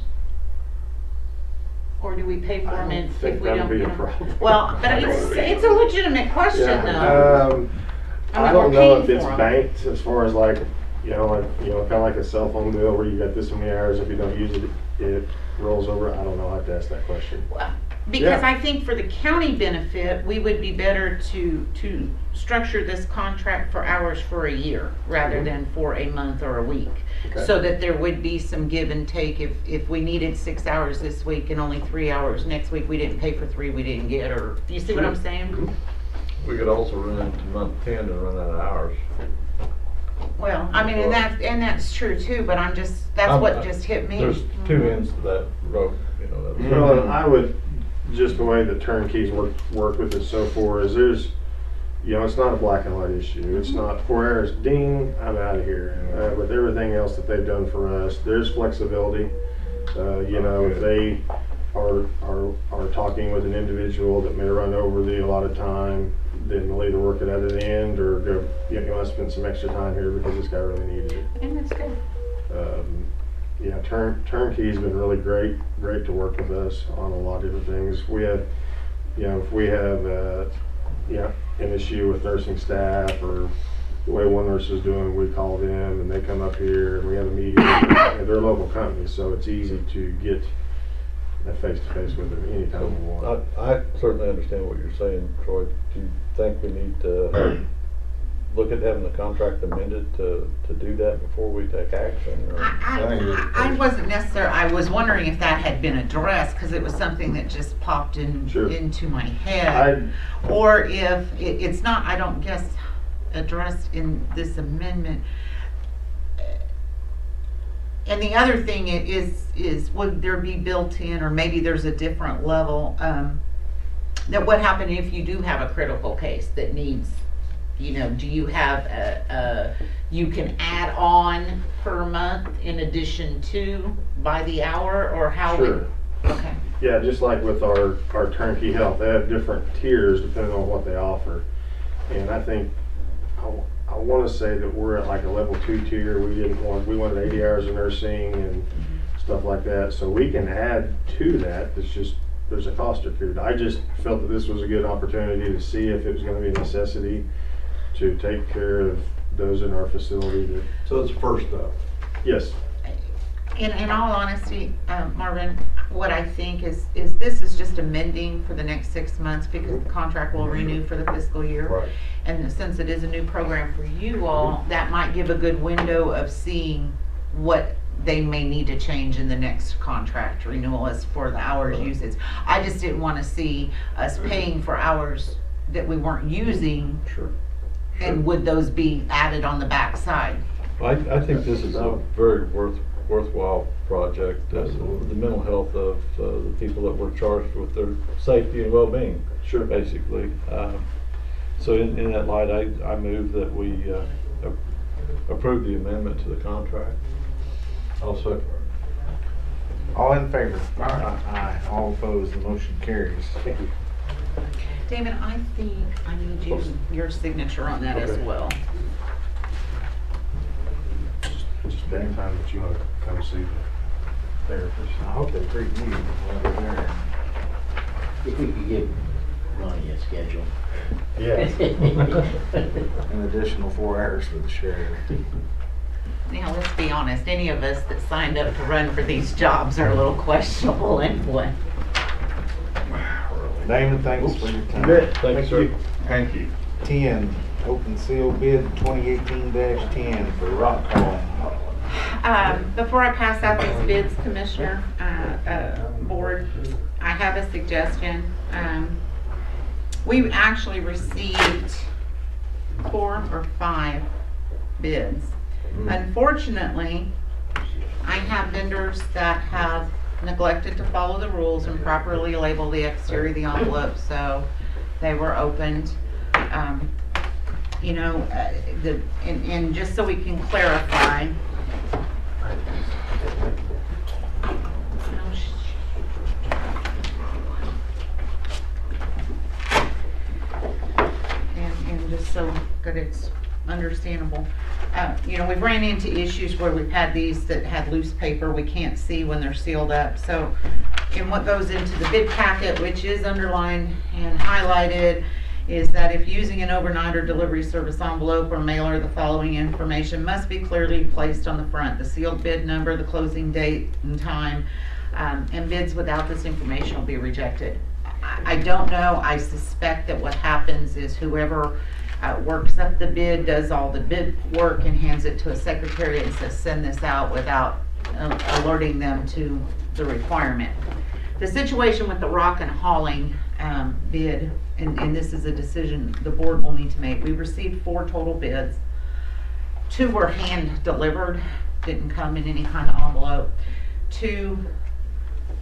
Or do we pay for them if we don't? That would be get a 'em? problem. Well, but it's a legitimate question though. I mean, don't we're know paying if it's for 'em. banked as far as kind of like a cell phone bill where you got this many hours. If you don't use it, it rolls over. I don't know. I have to ask that question. Well, because Yeah. I think for the county benefit, we would be better to structure this contract for hours for a year rather than for a month or a week. Okay. So that there would be some give and take. If we needed 6 hours this week and only 3 hours next week, we didn't pay for 3 we didn't get, or, you see what I'm saying? We could also run into month 10 and run out of hours. Well, I mean, and that's true too, but that's what just hit me. There's two ends to that rope, you know. that's- Well, I would, just the way the turnkeys work with it so far is there's you know, it's not a black and white issue. It's not 4 hours, ding, I'm out of here. With everything else that they've done for us, there's flexibility. You know, if they are talking with an individual that may run over the allotted time, then they'll either work it out at the end or go, you know, I spend some extra time here because this guy really needed it. And that's good. Yeah, Turnkey's been really great to work with us on a lot of different things. We have, you know, if we have, an issue with nursing staff or the way one nurse is doing, we call them and they come up here and we have a meeting. And they're local companies, so it's easy to get a face-to-face with them anytime we want. I certainly understand what you're saying, Troy. Do you think we need to look at having the contract amended to do that before we take action? Or? I wasn't necessarily, I was wondering if that had been addressed, because it was something that just popped into my head. Or if it's not, I don't guess, addressed in this amendment. And the other thing is would there be built in, or maybe there's a different level, that what happened if you do have a critical case that needs, you know, do you have you can add on per month in addition to by the hour, or how? Sure. Okay. Yeah, just like with our turnkey health, they have different tiers depending on what they offer. And I think, I want to say that we're at like a level 2 tier. We wanted 80 hours of nursing and stuff like that. So we can add to that. It's just, there's a cost period. I just felt that this was a good opportunity to see if it was going to be a necessity to take care of those in our facility. So it's first up. Yes. In all honesty, Marvin, what I think is this is just amending for the next 6 months, because the contract will renew for the fiscal year. Right. And since it is a new program for you all, that might give a good window of seeing what they may need to change in the next contract renewal as for the hours usage. I just didn't want to see us paying for hours that we weren't using. Sure. And would those be added on the back side? I think this is a very worthwhile project. The mental health of the people that we're charged with their safety and well-being. Sure. Basically. So in that light, I move that we approve the amendment to the contract. I'll second. All in favor? Aye. All opposed, the motion carries. Thank you. David, I think I need your signature on that as well. Just anytime that you want to come see the therapist. I hope they treat me while they're there. If we could give Ronnie a schedule. Yeah. An additional 4 hours for the sheriff. Now, let's be honest, any of us that signed up to run for these jobs are a little questionable anyway. Damon, thanks for your time. Thank you, sir. Thank you. 10, open seal bid 2018-10 for rock hauling. Before I pass out these bids, Commissioner, Board, I have a suggestion. We actually received 4 or 5 bids. Unfortunately, I have vendors that have neglected to follow the rules and properly label the exterior of the envelope, so they were opened. You know, and just so we can clarify. And just so that it's understandable. You know, we've ran into issues where we've had these that had loose paper we can't see when they're sealed up. So, and what goes into the bid packet, which is underlined and highlighted, is that if using an overnight or delivery service envelope or mailer, the following information must be clearly placed on the front: the sealed bid number, the closing date and time, and bids without this information will be rejected. I don't know. I suspect that what happens is whoever works up the bid, does all the bid work, and hands it to a secretary and says, send this out without alerting them to the requirement. The situation with the rock and hauling bid, and this is a decision the board will need to make. We received 4 total bids. 2 were hand delivered, didn't come in any kind of envelope. 2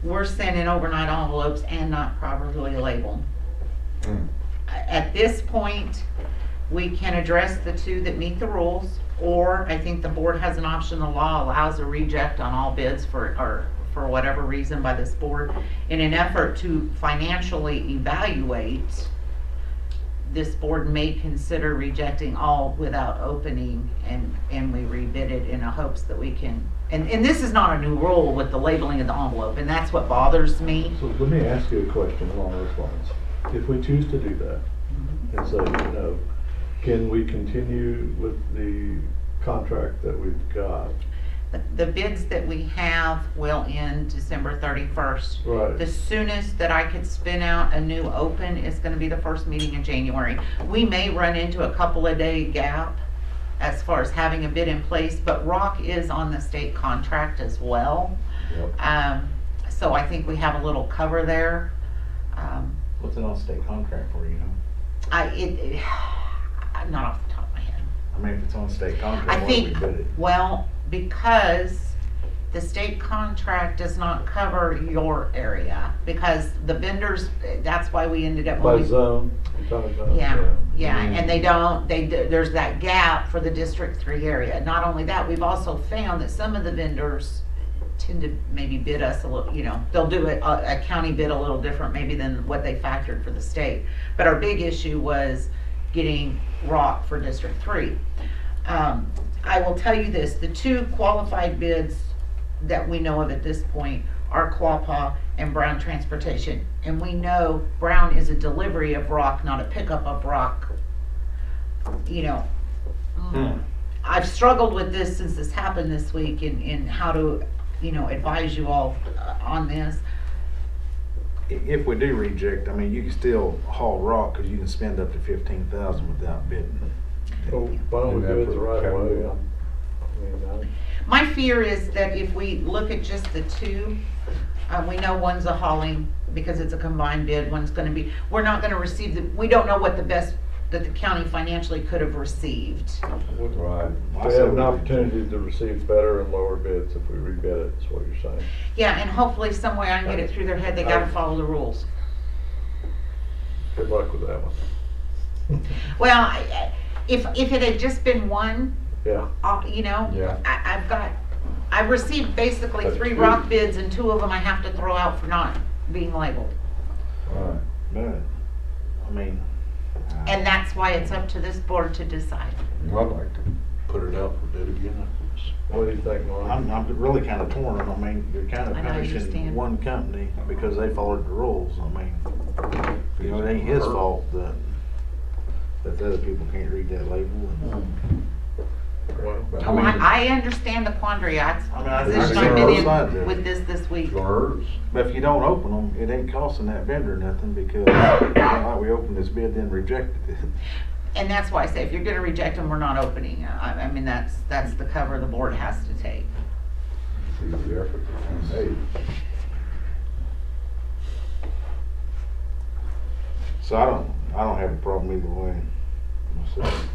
were sent in overnight envelopes and not properly labeled. At this point, we can address the two that meet the rules, or I think the board has an option, the law allows a reject on all bids for whatever reason by this board. In an effort to financially evaluate, this board may consider rejecting all without opening, and we rebid it in a hopes that we can, and this is not a new rule with the labeling of the envelope, and that's what bothers me. So let me ask you a question along those lines. If we choose to do that and say, no, can we continue with the contract that we've got? The bids that we have will end December 31st. Right. The soonest that I could spin out a new open is gonna be the first meeting in January. We may run into a couple of day gap as far as having a bid in place, but rock is on the state contract as well. Yep. So I think we have a little cover there. What's it on state contract for, you know? I'm not off the top of my head. I mean, if it's on state contract, I why do we think, bid it? well, because the state contract does not cover your area, because the vendors, that's why we ended up. By zone, you're talking about? Yeah, and there's that gap for the District 3 area. Not only that, we've also found that some of the vendors tend to maybe bid us a little, you know, they'll do a county bid a little different maybe than what they factored for the state. But our big issue was getting rock for District 3. I will tell you this, the two qualified bids that we know of at this point are Quapaw and Brown Transportation. And we know Brown is a delivery of rock, not a pickup of rock. You know, I've struggled with this since this happened this week in how to, you know, advise you all on this. If we do reject, I mean, you can still haul rock, cause you can spend up to 15,000 without bidding. So why don't we do it the right way? I mean, My fear is that if we look at just the two, we know one's a hauling because it's a combined bid, one's gonna be, we're not gonna receive we don't know what the best that the county financially could have received. Right. We have an opportunity to receive better and lower bids if we rebid it, is what you're saying. Yeah, and hopefully some way I can get it through their head, they gotta follow the rules. Good luck with that one. Well, if it had just been one, Yeah. you know, Yeah. I've received basically That's 3 true. rock bids, and 2 of them I have to throw out for not being labeled. Right. But, I mean. And that's why it's up to this board to decide. I'd like to put it out for bid again. What do you think, Mark? I'm really kind of torn. I mean, you're kind of I know, I punishing understand. one company because they followed the rules. I mean, you know, it ain't his fault that the other people can't read that label. And, Well, I Oh, mean, I understand the quandary. That's I mean, the I position understand I've both been sides in of it. with this week. Hers. but if you don't open them, it ain't costing that vendor nothing because it's not like we opened this bid then rejected it. And that's why I say, if you're gonna reject them, we're not opening. I mean, that's the cover the board has to take. See the effort that's been made. So I don't have a problem either way myself.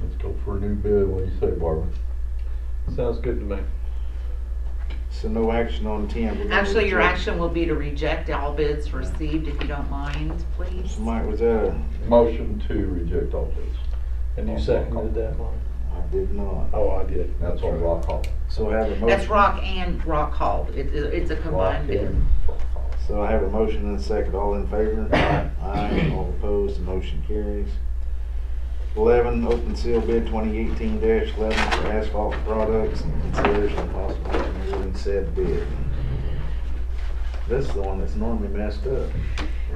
Let's go for a new bid. What do you say, Barbara? sounds good to me. So no action on 10. We're gonna Actually, your reject. action will be to reject all bids received, if you don't mind, please. So Mike, was that Motion to reject all bids. And you seconded that, Mark? I did not. Oh, I did. That's on Rock Hall. So I have a motion. That's rock and rock hauled. It's a combined bid. So I have a motion and a second. All in favor? Aye. All opposed, the motion carries. 11, open seal bid 2018-11 for asphalt products and consideration of possible action regarding said bid. This is the one that's normally messed up.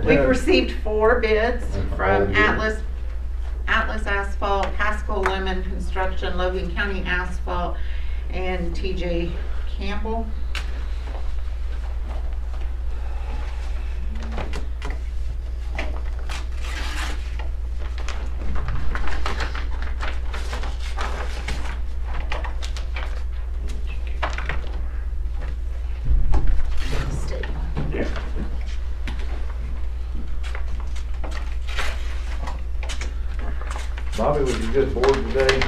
We've received 4 bids from Yeah. Atlas Asphalt, Haskell Lemon Construction, Logan County Asphalt, and TJ Campbell. Yeah. Bobby, was you just bored today?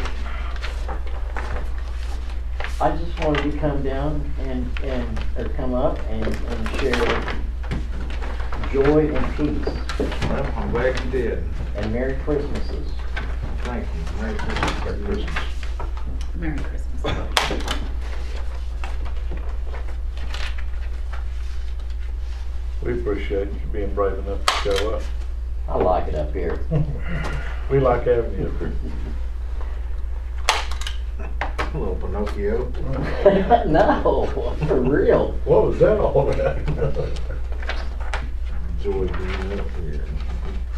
I just wanted to come down or come up and share joy and peace. Well, I'm glad you did. and Merry Christmases. Thank you. Merry Christmas. Merry Christmas. Merry Christmas. We appreciate you being brave enough to show up. I like it up here. We like having you up here. A little Pinocchio. No, for real. What was that all about? Joy being up here.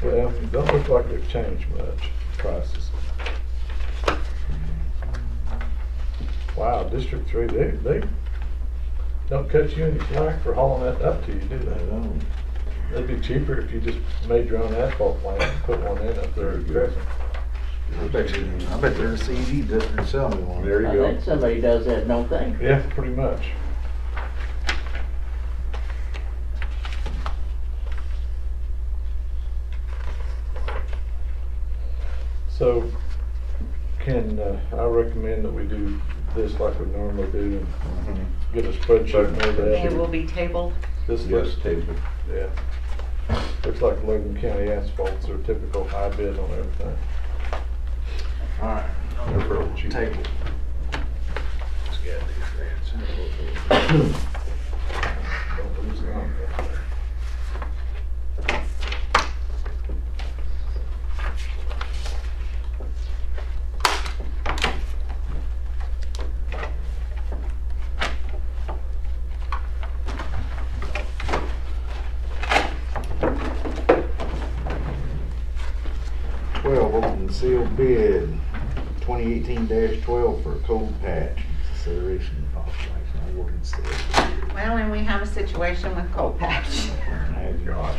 Well, it don't look like they've changed much, prices. Wow, District 3, they don't cut you any slack for hauling that up to you, do I they? don't. It'd be cheaper if you just made your own asphalt plant and put one in up there at Crescent. I bet there's a CD doesn't sell me one. There you I go. think somebody does that, don't they? Yeah, pretty much. So, I recommend that we do this like we normally do and get a spreadsheet made It will out. be tabled. This Yes, looks, table. yeah. Looks like Logan County asphalt's are typical high bid on everything. All right. They're fairly cheap. Table. Let's get these reds. Don't lose it on that. Open sealed bid, 2018-12 for a cold patch consideration of population ordinance. Well, and we have a situation with cold patch. Gosh.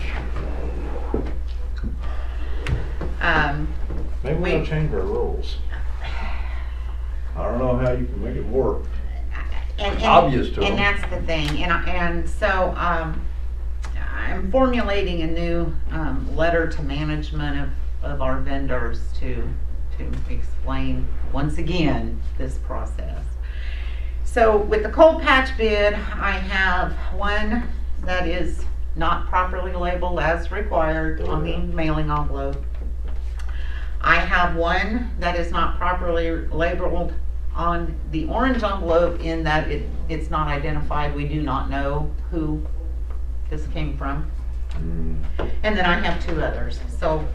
Maybe we- we'll change our rules. I don't know how you can make it work. And, Obvious to and them. that's the thing, and so, I'm formulating a new, letter to management of our vendors to explain once again this process. So with the cold patch bid, I have one that is not properly labeled as required on the mailing envelope. I have one that is not properly labeled on the orange envelope in that it's not identified. We do not know who this came from. And then I have two others. So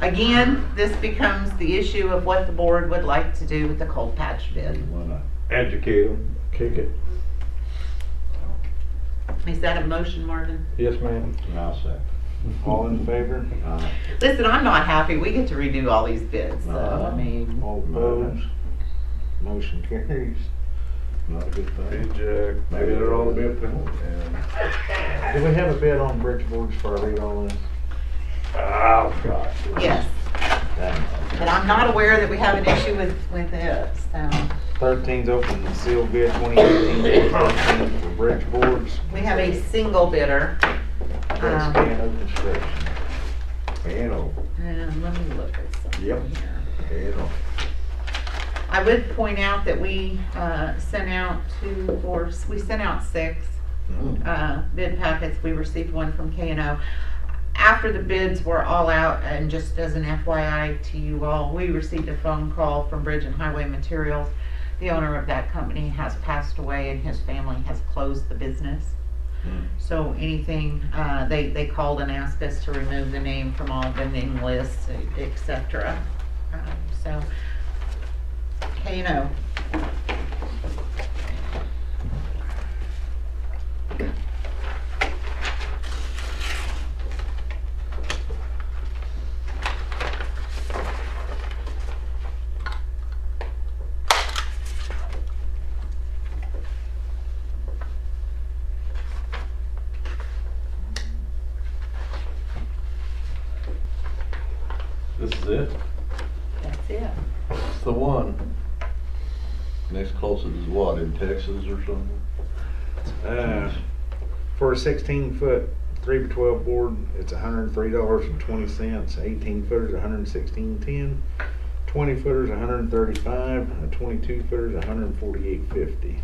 again, this becomes the issue of what the board would like to do with the cold patch bid. Educate them, kick it. Is that a motion, Marvin? Yes, ma'am. I'll say. All in favor? Listen, I'm not happy. We get to redo all these bids, so I mean, All opposed? Motion carries. Not a good thing. Reject. Maybe they're all a bit penalty. And, Do we have a bid on bridge boards before I read all this? oh, gosh. yes. Dang. But I'm not aware that we have an issue with it, so. 13's open the sealed bid, 2018-13 for bridge boards. We have a single bidder. That's Cano Construction. Cano. And let me look at something Yep. here. Cano. I would point out that we sent out we sent out 6 bid packets. We received one from K&O. After the bids were all out, and just as an FYI to you all, we received a phone call from Bridge and Highway Materials. The owner of that company has passed away and his family has closed the business. So anything, they called and asked us to remove the name from all vending lists, etc. So, K&O. This is it? That's it. It's the one. Next closest is what, in Texas or something? For a 16-foot 3x12 board, it's $103.20. 18 footers, $116.10. 20 footers, $135. A 22 footers, $148.50.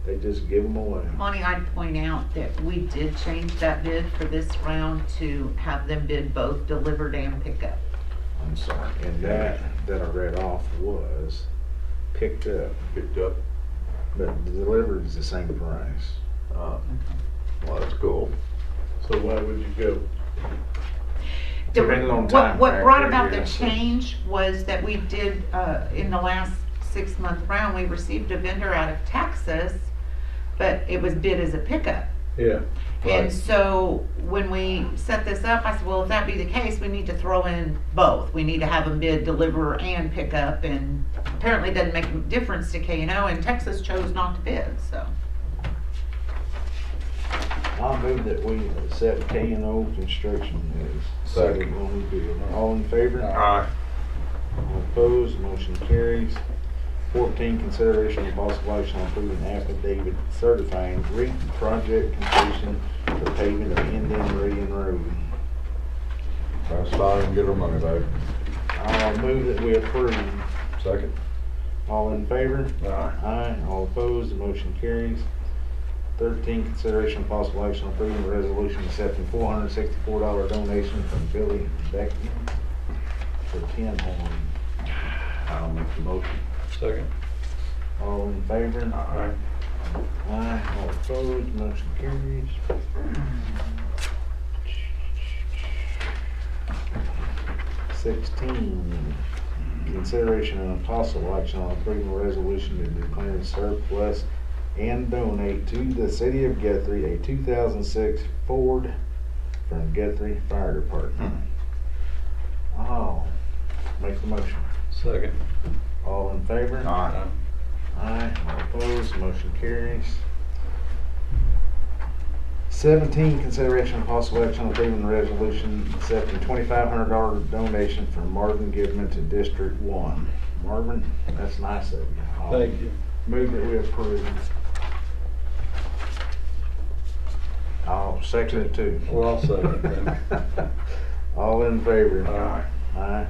They just give them away. Monty, I'd point out that we did change that bid for this round to have them bid both delivered and pickup. I'm sorry. And that I read off was picked up, but delivered is the same price. Well, that's cool. So why would you go? Depending on time What brought factor, about the yes. change was that we did, in the last 6-month round, we received a vendor out of Texas, but it was bid as a pickup. Yeah. And so when we set this up, I said, well, if that be the case, we need to throw in both. We need to have them bid, deliver, and pick up, and apparently it doesn't make a difference to K&O, and Texas chose not to bid, so. I'll move that we accept K&O Construction as second only bid. All in favor? Aye. All opposed, motion carries. 14, consideration of possible action on approving affidavit certifying project completion for paving of Indian Meridian Road. That's fine and get our money back. I'll move that we approve. Second. All in favor? Aye. Aye. All opposed, the motion carries. 13, consideration of possible action on approving the resolution accepting $464 donation from Billy Becky for 10 horn. I'll make the motion. Second. All in favor? Aye. Aye. All opposed, motion carries. 16, consideration and possible action on approving a resolution to declare surplus and donate to the city of Guthrie a 2006 Ford from Guthrie Fire Department. Oh, make the motion. Second. All in favor? Aye. Aye. All opposed, motion carries. 17, consideration of possible action on approving the resolution accepting $2,500 donation from Marvin Goodman to District 1. Marvin, that's nice of you. I'll Thank you. move that we approve. I'll second it too. Well, I'll second it then. All in favor? Aye. Aye.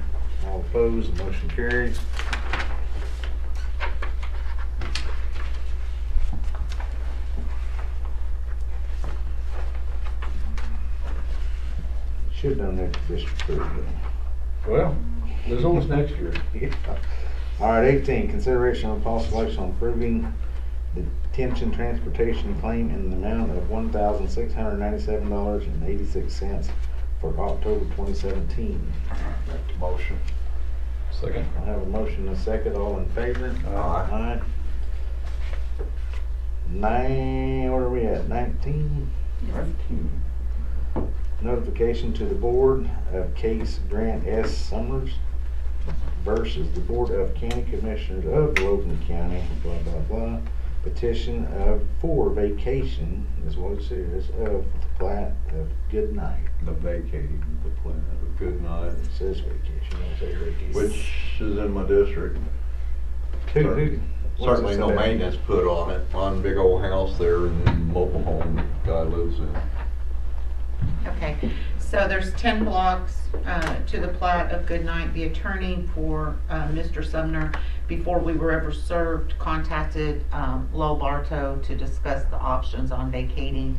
All opposed, the motion carries. Should've done that to District 3 though. Well, there's always next year. Yeah. All right, 18, consideration of possible action on approving the detention transportation claim in the amount of $1,697.86 for October 2017. Make the motion. Second. I have a motion and a second. All in favor? Aye. Aye. 9, where are we at? 19? 19. Notification to the Board of Case Grant S. Summers versus the Board of County Commissioners of Logan County, blah, blah, blah. Petition for vacation, is what it says, of the plat of Good Night. The vacating the plan. Have a good night. It says vacation, don't say vacation. Which is in my district. Who- what's Certainly it no say? maintenance put on it. One big old house there and then mobile home the guy lives in. Okay, so there's 10 blocks to the plat of Goodnight. The attorney for Mr. Sumner, before we were ever served, contacted Lowell Bartow to discuss the options on vacating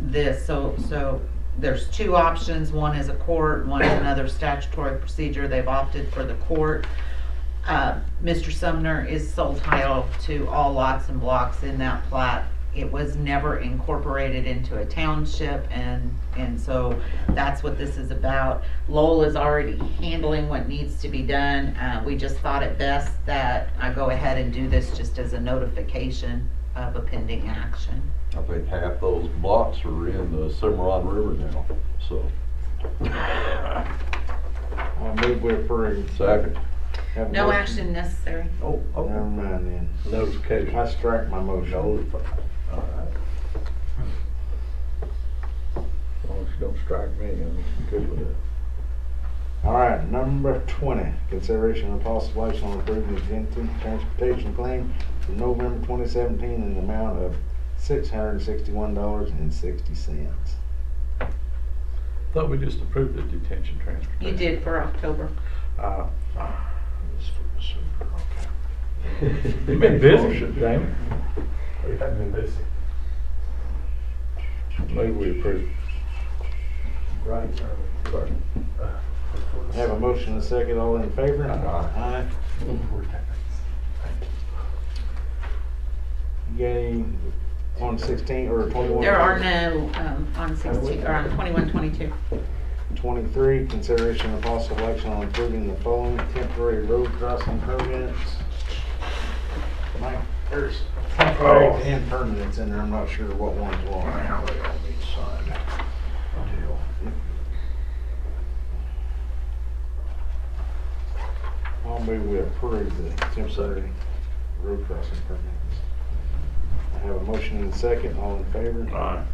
this. So there's 2 options. One is a court, one is another statutory procedure. They've opted for the court. Mr. Sumner is sole title to all lots and blocks in that plat. It was never incorporated into a township, and so that's what this is about. Lowell is already handling what needs to be done. We just thought it best that I go ahead and do this just as a notification of a pending action. I think half those blocks are in the Cimarron River now, so. I'll move we approve. Second. Have a No motion. action necessary. Oh, Never mind then. Notification. I strike my motion. All right. As long as you don't strike me, I'm good with it. All right, number 20, consideration of possible action on approving the detention transportation claim for November 2017 in the amount of $661.60. Thought we just approved the detention transportation. You did for October. You've been busy, damn it. We have been busy. Maybe we approve. Right. Sorry. Have a motion and a second, all in favor? Aye. You got any on 16 or 21? There are no, on 16, or on 21, 22. 23, consideration of possible action on approving the following temporary road crossing permits. Mike, there's temporary and permanents in there, I'm not sure what one's what. Now they all need signed. Deal. I'll move we approve the temporary road crossing permits. I have a motion and a second, all in favor? Aye.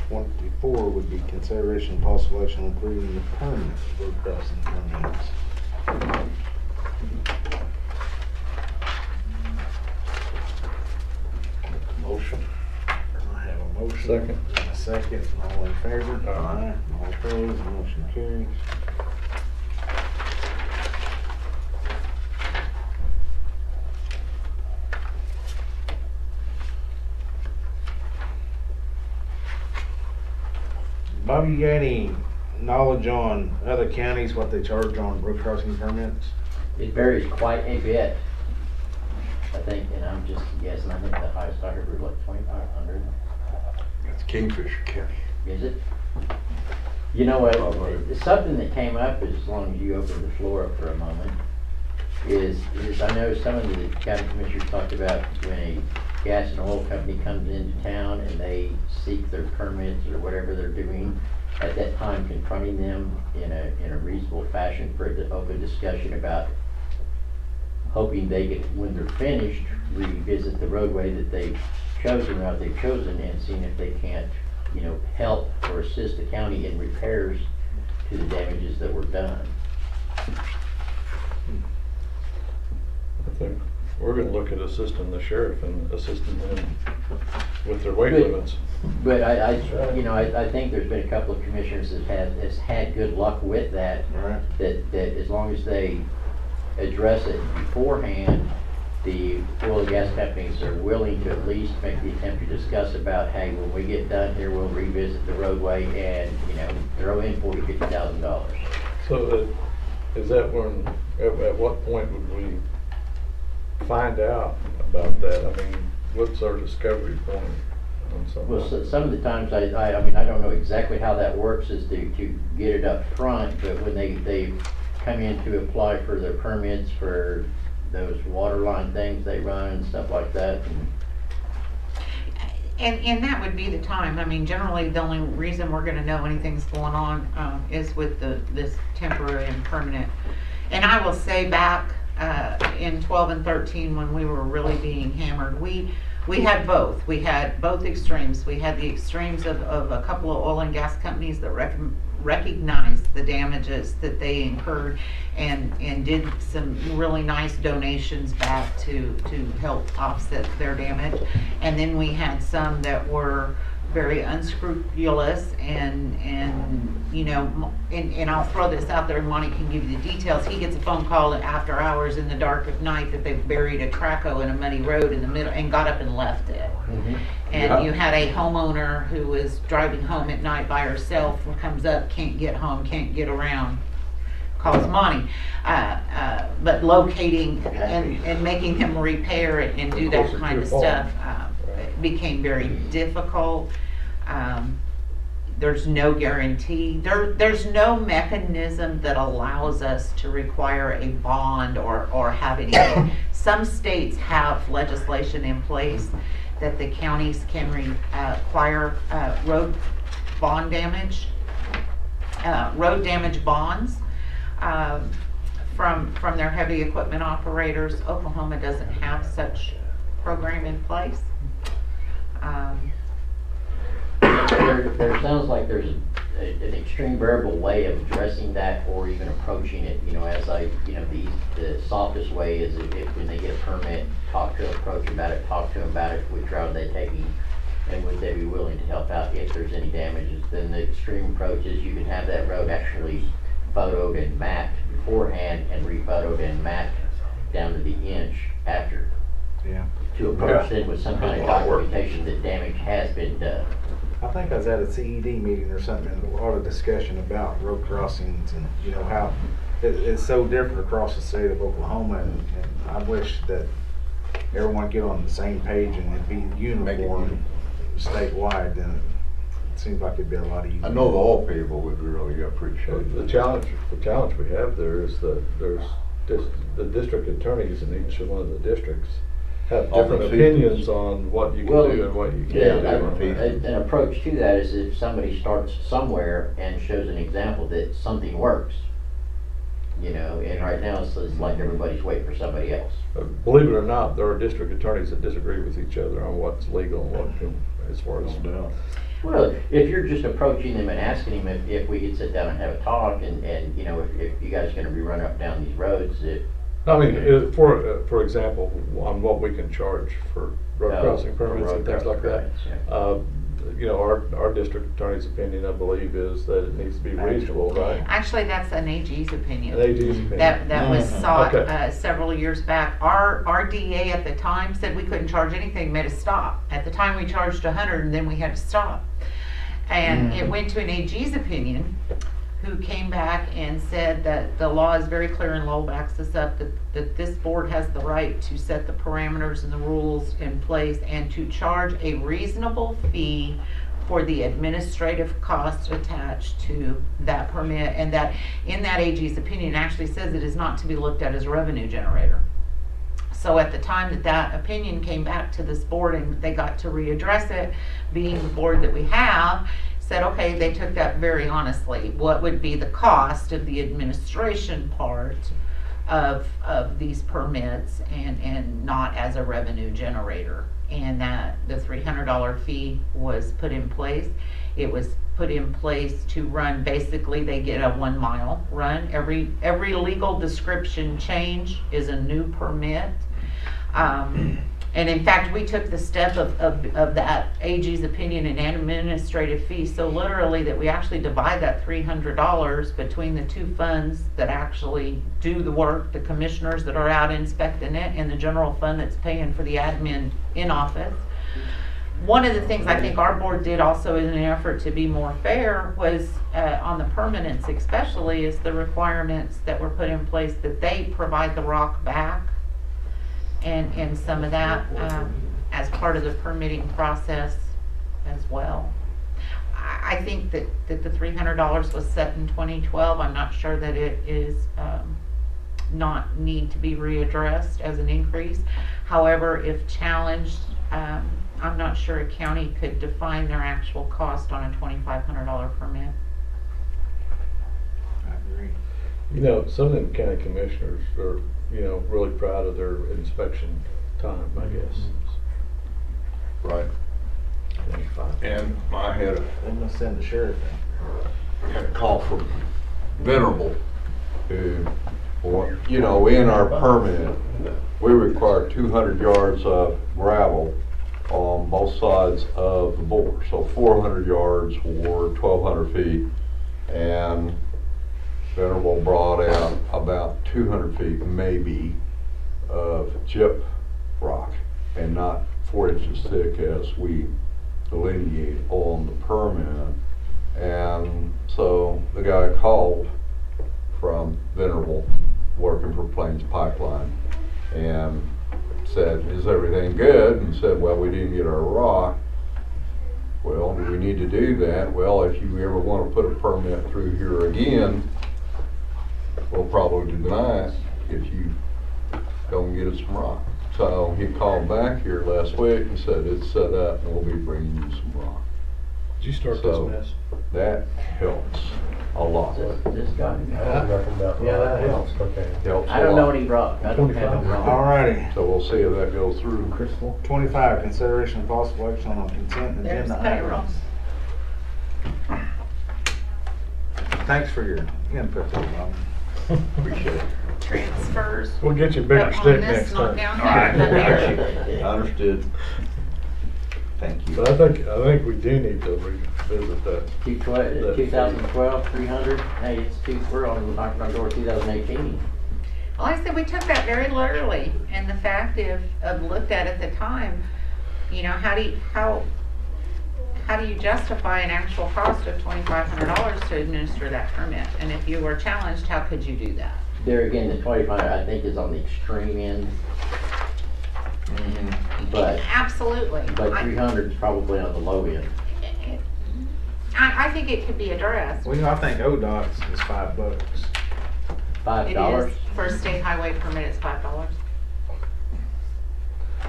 24 would be consideration of possible action on approving the permanent road crossing permits. Motion. I have a motion. Second. And a second, all in favor? Aye. All opposed, motion carries. Bobby, you got any knowledge on other counties, what they charge on road crossing permits? It varies quite a bit. I think, and I'm just guessing, I think the highest I heard was like 2,500. That's Kingfisher County. Is it? You know what, something that came up, as long as you open the floor up for a moment, is I know some of the county commissioners talked about when a gas and oil company comes into town and they seek their permits or whatever they're doing, at that time confronting them in a reasonable fashion for an open discussion about hoping they get, when they're finished, revisit the roadway that they've chosen, route they've chosen, and seeing if they can't, you know, help or assist the county in repairs to the damages that were done. I think we're gonna look at assisting the sheriff and assisting them with their weight But- limits. But I think there's been a couple of commissioners that has had good luck with that. Right. That as long as they address it beforehand, the oil and gas companies are willing to at least make the attempt to discuss about, hey, when we get done here, we'll revisit the roadway and, you know, throw in $40,000-$50,000. So is that when, at what point would we find out about that? I mean, what's our discovery point on something? Well, some of the times, I mean, I don't know exactly how that works, is to get it up front, but when they come in to apply for their permits for those water line things they run and stuff like that. And that would be the time. I mean, generally, the only reason we're gonna know anything's going on is with this temporary and permanent. And I will say back in 12 and 13, when we were really being hammered, we had both. We had both extremes. We had the extremes of a couple of oil and gas companies that recognized the damages that they incurred and did some really nice donations back to help offset their damage. And then we had some that were very unscrupulous and you know, and I'll throw this out there, and Monty can give you the details. He gets a phone call after hours in the dark of night that they've buried a traco in a muddy road in the middle and got up and left it. And you had a homeowner who was driving home at night by herself, comes up, can't get home, can't get around, calls Monty. But locating and making them repair it and do that kind of stuff became very difficult. There's no guarantee. There's no mechanism that allows us to require a bond or have anything. Some states have legislation in place that the counties can require road damage bonds from their heavy equipment operators. Oklahoma doesn't have such program in place. There sounds like there's an extreme variable way of addressing that or even approaching it, you know, as the softest way is if when they get a permit, approach them about it, which route are they taking, and would they be willing to help out if there's any damages. Then the extreme approach is you can have that road actually photoed and mapped beforehand and rephotoed and mapped down to the inch after. Yeah. to a person with some kind of documentation that damage has been done. I think I was at a CED meeting or something, and a lot of discussion about road crossings and, you know, how it's so different across the state of Oklahoma, and I wish that everyone get on the same page and it'd be uniform statewide, then it seems like it'd be a lot easier. I know the oil people would really appreciate it. The challenge we have there is that the district attorneys in each one of the districts have All different the opinions features. on what you can Well, do and what you Yeah, can't do. an approach to that is if somebody starts somewhere and shows an example that something works, you know, and right now it's like everybody's waiting for somebody else. Believe it or not, there are district attorneys that disagree with each other on what's legal and what can, as far as. No doubt. Well, if you're just approaching them and asking them if we could sit down and have a talk and you know, if you guys are gonna be running up and down these roads, I mean, for example, on what we can charge for road crossing permits and things like that. You know, our district attorney's opinion, I believe, is that it needs to be reasonable, right? Actually, that's an AG's opinion. An AG's opinion. That was sought Okay. several years back. Our DA at the time said we couldn't charge anything, made us stop. At the time, we charged 100, and then we had to stop. And it went to an AG's opinion, who came back and said that the law is very clear, and Lowell backs this up, that this board has the right to set the parameters and the rules in place and to charge a reasonable fee for the administrative costs attached to that permit, and that in that AG's opinion actually says it is not to be looked at as a revenue generator. So at the time that opinion came back to this board and they got to readdress it, being the board that we have, said, okay, they took that very honestly. What would be the cost of the administration part of these permits and not as a revenue generator? And that the $300 fee was put in place. It was put in place to run, basically they get a 1 mile run. Every legal description change is a new permit. And in fact, we took the step of that AG's opinion and administrative fee so literally that we actually divide that $300 between the two funds that actually do the work, the commissioners that are out inspecting it, and the general fund that's paying for the admin in office. One of the things I think our board did also in an effort to be more fair was on the permanents especially, is the requirements that were put in place that they provide the rock back. And some of that as part of the permitting process as well. I think that the $300 was set in 2012. I'm not sure that it is not need to be readdressed as an increase. However, if challenged, I'm not sure a county could define their actual cost on a $2,500 permit. I agree. You know, some of the county commissioners are, you know, really proud of their inspection time, I guess. Right. 25. And I had They must send the sheriff in. a call from Venerable, who, you know, in our permit, we require 200 yards of gravel on both sides of the bore. So 400 yards or 1,200 feet. And Venerable brought out about 200 feet maybe of chip rock, and not 4 inches thick as we delineate on the permit. And so the guy called from Venerable, working for Plains Pipeline, and said, is everything good? And said, well, we didn't get our rock. Well, do we need to do that? Well, if you ever want to put a permit through here again, we'll probably deny it if you don't get us some rock. So he called back here last week and said it's set up and we'll be bringing you some rock. Did you start So this mess? that helps a lot. This guy. Yeah, that helps. Okay. Helps I a don't know lot. any rock. I don't have no rock. Alrighty. So we'll see if that goes through. Crystal? 25, consideration of possible action on consent There's agenda payroll. items. Thanks for your input there, Bob. Appreciate it. Transfers. We'll get you a bigger up on stick this, next not time. down here. Understood. Thank you. But I think we do need to revisit that. 2012, 300. Hey, we're on door 2018. Well, I said, we took that very literally, and the fact of looked at the time, you know, how do you justify an actual cost of $2,500 to administer that permit? And if you were challenged, how could you do that? There again, the 25, I think, is on the extreme end, but Absolutely. 300 is probably on the low end. I think it could be addressed. Well, you know, I think ODOT's is $5. It $5. is, for a state highway permit, it's $5.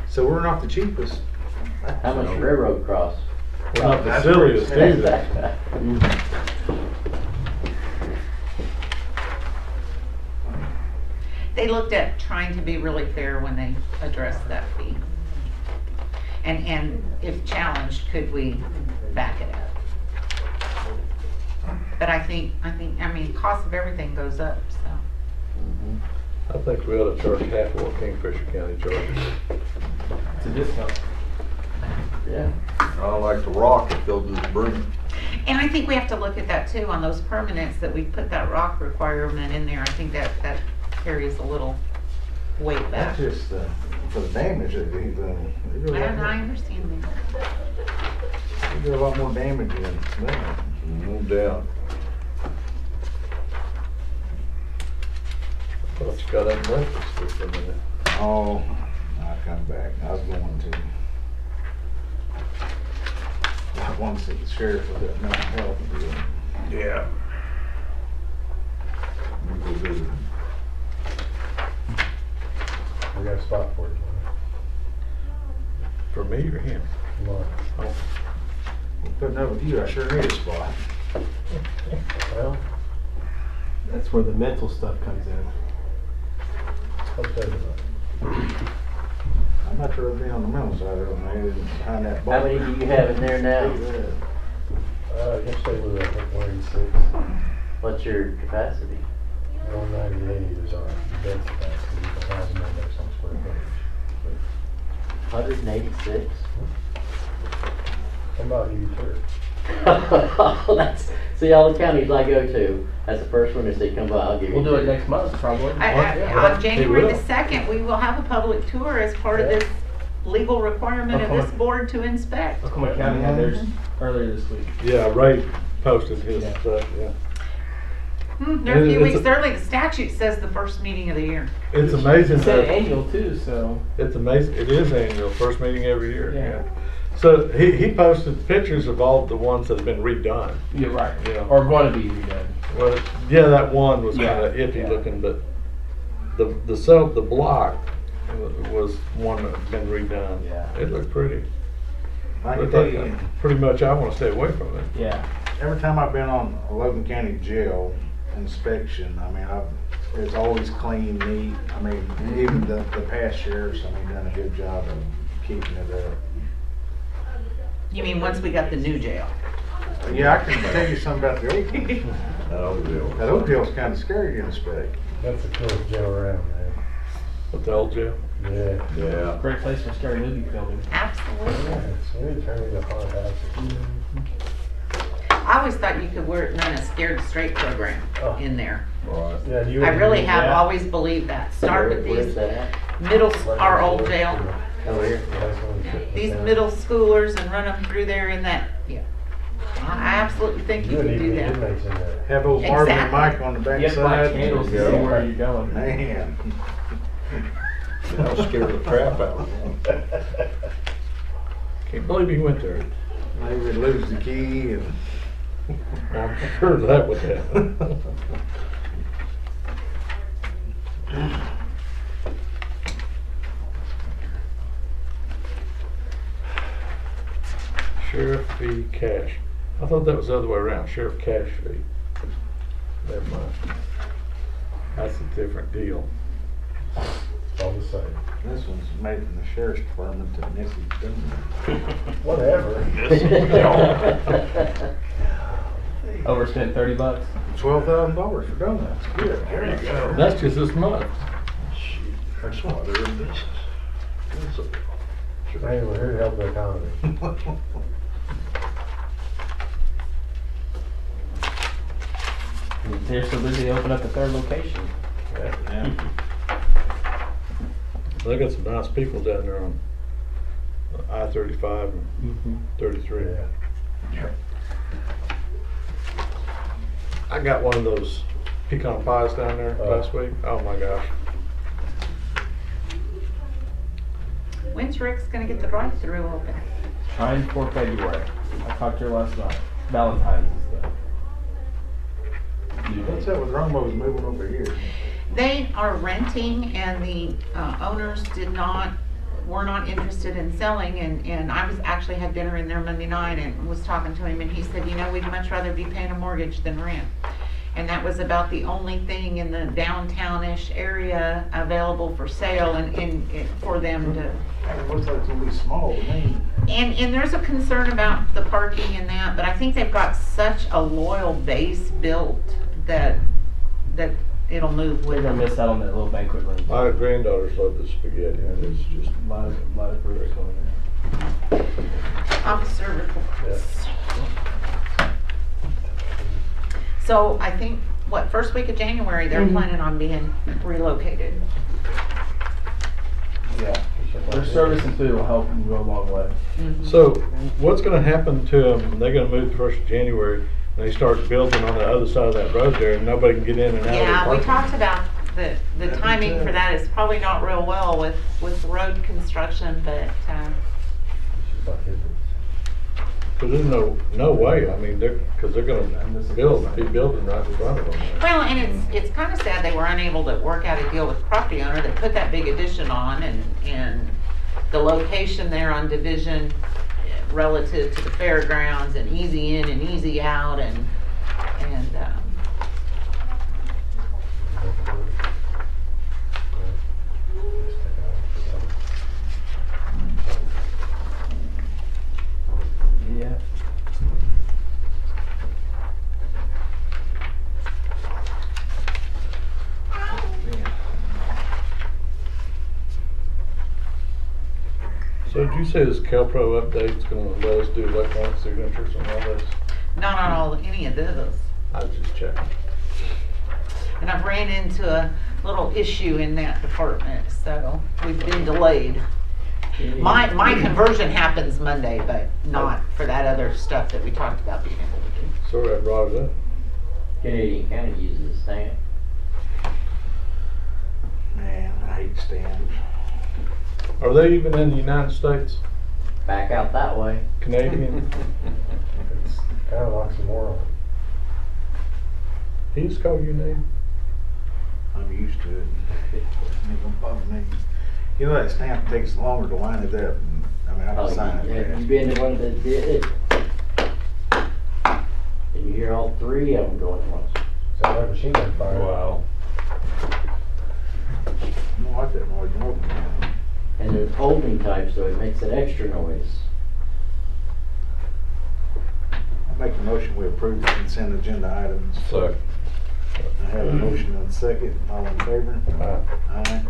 So we're not the cheapest. How much railroad cross? We're not the That's silliest pretty either. They looked at trying to be really fair when they addressed that fee. And if challenged, could we back it up? But I mean, cost of everything goes up, so. I think we ought to charge half of what Kingfisher County charges. It's a discount. Yeah. I like the rock if they'll just bring it. And I think we have to look at that too, on those permanents, that we put that rock requirement in there. I think that carries a little weight back. That's just for the damage. They do I understand that. they do a lot more damage than that. No doubt. I thought you got unnoticed for a minute. Oh, I'll come back. I was going to. I want to see the sheriff with that mental health deal. Yeah. We'll go visit him. We got a spot for you. For me or him? Come on. Oh, Putting up with you, I sure need a spot. Well, That's where the mental stuff comes in. I'll tell you about I'm not sure I'd be on the mental side of it, maybe behind that bar. How many do you have in there now? Yesterday was, I think, 186. What's your capacity? 198 is our bed capacity, 1,000 index on square footage. 186? How about you, too? See, all the counties I go to, that's the first one as they come by, I'll give you. We'll do it two. next month, probably. On January will. the 2nd, we will have a public tour as part of this legal requirement of this board to inspect. Oklahoma County had theirs earlier this week. yeah, Ray posted his Yeah. stuff, yeah. They're a few It's weeks early. The statute says the first meeting of the year. It's amazing It said that, annual too, so. it's amazing, it is annual, first meeting every year, Yeah. yeah. So he posted pictures of all the ones that have been redone. You're right. Yeah. Or going to be redone. Well, yeah, that one was Yeah, kinda iffy yeah. looking, but the block was one that had been redone. Yeah. It looked pretty. I can Looked tell like, you, pretty much I wanna stay away from it. Yeah. every time I've been on a Logan County jail inspection, I mean, it's always clean, neat. I mean, even the past sheriffs, I mean, done a good job of keeping it up. You mean once we got the new jail? Yeah, I can tell you something about the old one. That old deal. That old jail's kinda scary to inspect. That's the coolest jail around, At the old jail. man. Yeah. Yeah. Great place for scary movie filming. Absolutely. So we turn into haunted houses. I always thought you could run a Scared Straight program in there. Right. Yeah, you I really have yeah. always believed that. Start with Where's these that at? our old jail, Over here? these middle schoolers and run them through there in that, yeah. I absolutely think you wouldn't could even do need that. inmates in there. Have old Marvin and Exactly. Mike on the You have to light backside. candles to see Yeah. where you're going. Man. That'll scare the crap out of them. Can't believe he went there. They would lose the key and. I'm sure that would happen. Sheriff fee cash. I thought that was the other way around, sheriff cash fee. Never mind. That's a different deal. All the same. This one's made from the sheriff's department to Missy Dooner. Whatever. Overspent $30. $12,000 for donuts. Good. There you go. That's just this month. Shoot, that's why they're in business. That's a- Hey, we're here to help the economy. They're so busy they opened up the third location. Yeah. Yeah. They got some nice people down there on I-35 and 33. I got one of those pecan pies down there last week. Oh my gosh. When's Rick's gonna get the drive-through open? Trying for February. I talked to her last night. Valentine's is the. What's that with Romo's moving over here? They are renting and the owners were not interested in selling, and I actually had dinner in there Monday night and was talking to him, and he said, you know, we'd much rather be paying a mortgage than rent. And that was about the only thing in the downtown-ish area available for sale and for them to. It looks like it's gonna be small to me. And there's a concern about the parking and that, but I think they've got such a loyal base built that it'll move We're with gonna them. miss out on that little banquet room. My granddaughters love the spaghetti, and it's just A lot of fruits on there. Officer reports. So I think, first week of January, they're planning on being relocated. Yeah. Their service and food will help them go a long way. So, what's gonna happen to them, they're gonna move the 1st of January, and they start building on the other side of that road there, and nobody can get in and out of the Yeah, we parking. talked about the timing for that is probably not real well with road construction, but, Cause there's no way, I mean, cause they're gonna be building right in front of them. well, and it's kind of sad they were unable to work out a deal with the property owner that put that big addition on, and the location there on Division relative to the fairgrounds and easy in and easy out and Yeah. So did you say this CalPro update's gonna let us do electronic signatures on all this? not on any of those. I was just checking. And I've ran into a little issue in that department, so we've been delayed. My conversion happens Monday, but not for that other stuff that we talked about being able to do. Sorry I brought it up. Canadian County uses a stamp. Man, I hate stamps. Are they even in the United States? Back out that way. Canadian? It's kind of oxymoron. He just called you name? I'm used to it. It ain't gonna bother me. You know that stamp takes longer to line it up. I mean, I Oh, can sign you it been the one that did it? And you hear all three of them going at once. Sounds like a machine gun fire. Wow. fast. I don't like that noise more than that. And they're folding type, so it makes an extra noise. I make a motion, we approve the consent agenda items. So, I have a motion and a second, all in favor? Aye.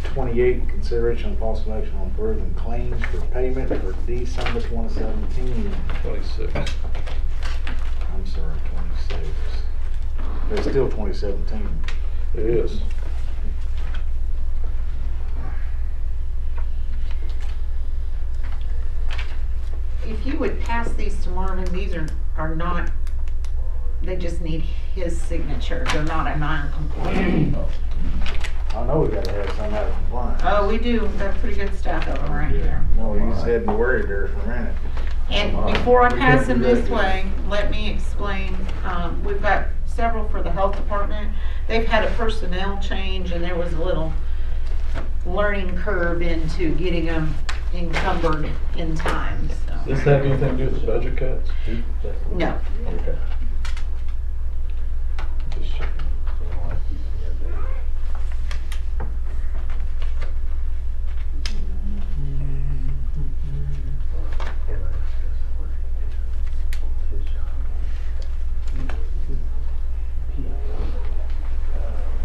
28, consideration of possible action on approving claims for payment for December 2017. 26. I'm sorry, 26. But it's still 2017. It is. If you would pass these to Marvin, these are not, they just need his signature. They're not a non-compliant. I know we gotta have some out of compliance. Oh, we do. We've got pretty good staff of them right here. No, you just had me worried there for a minute. And before I pass them this way, let me explain, we've got several for the health department. They've had a personnel change and there was a little learning curve into getting them encumbered in time, so. Does this have anything to do with the budget cuts? No. Okay. Just checking.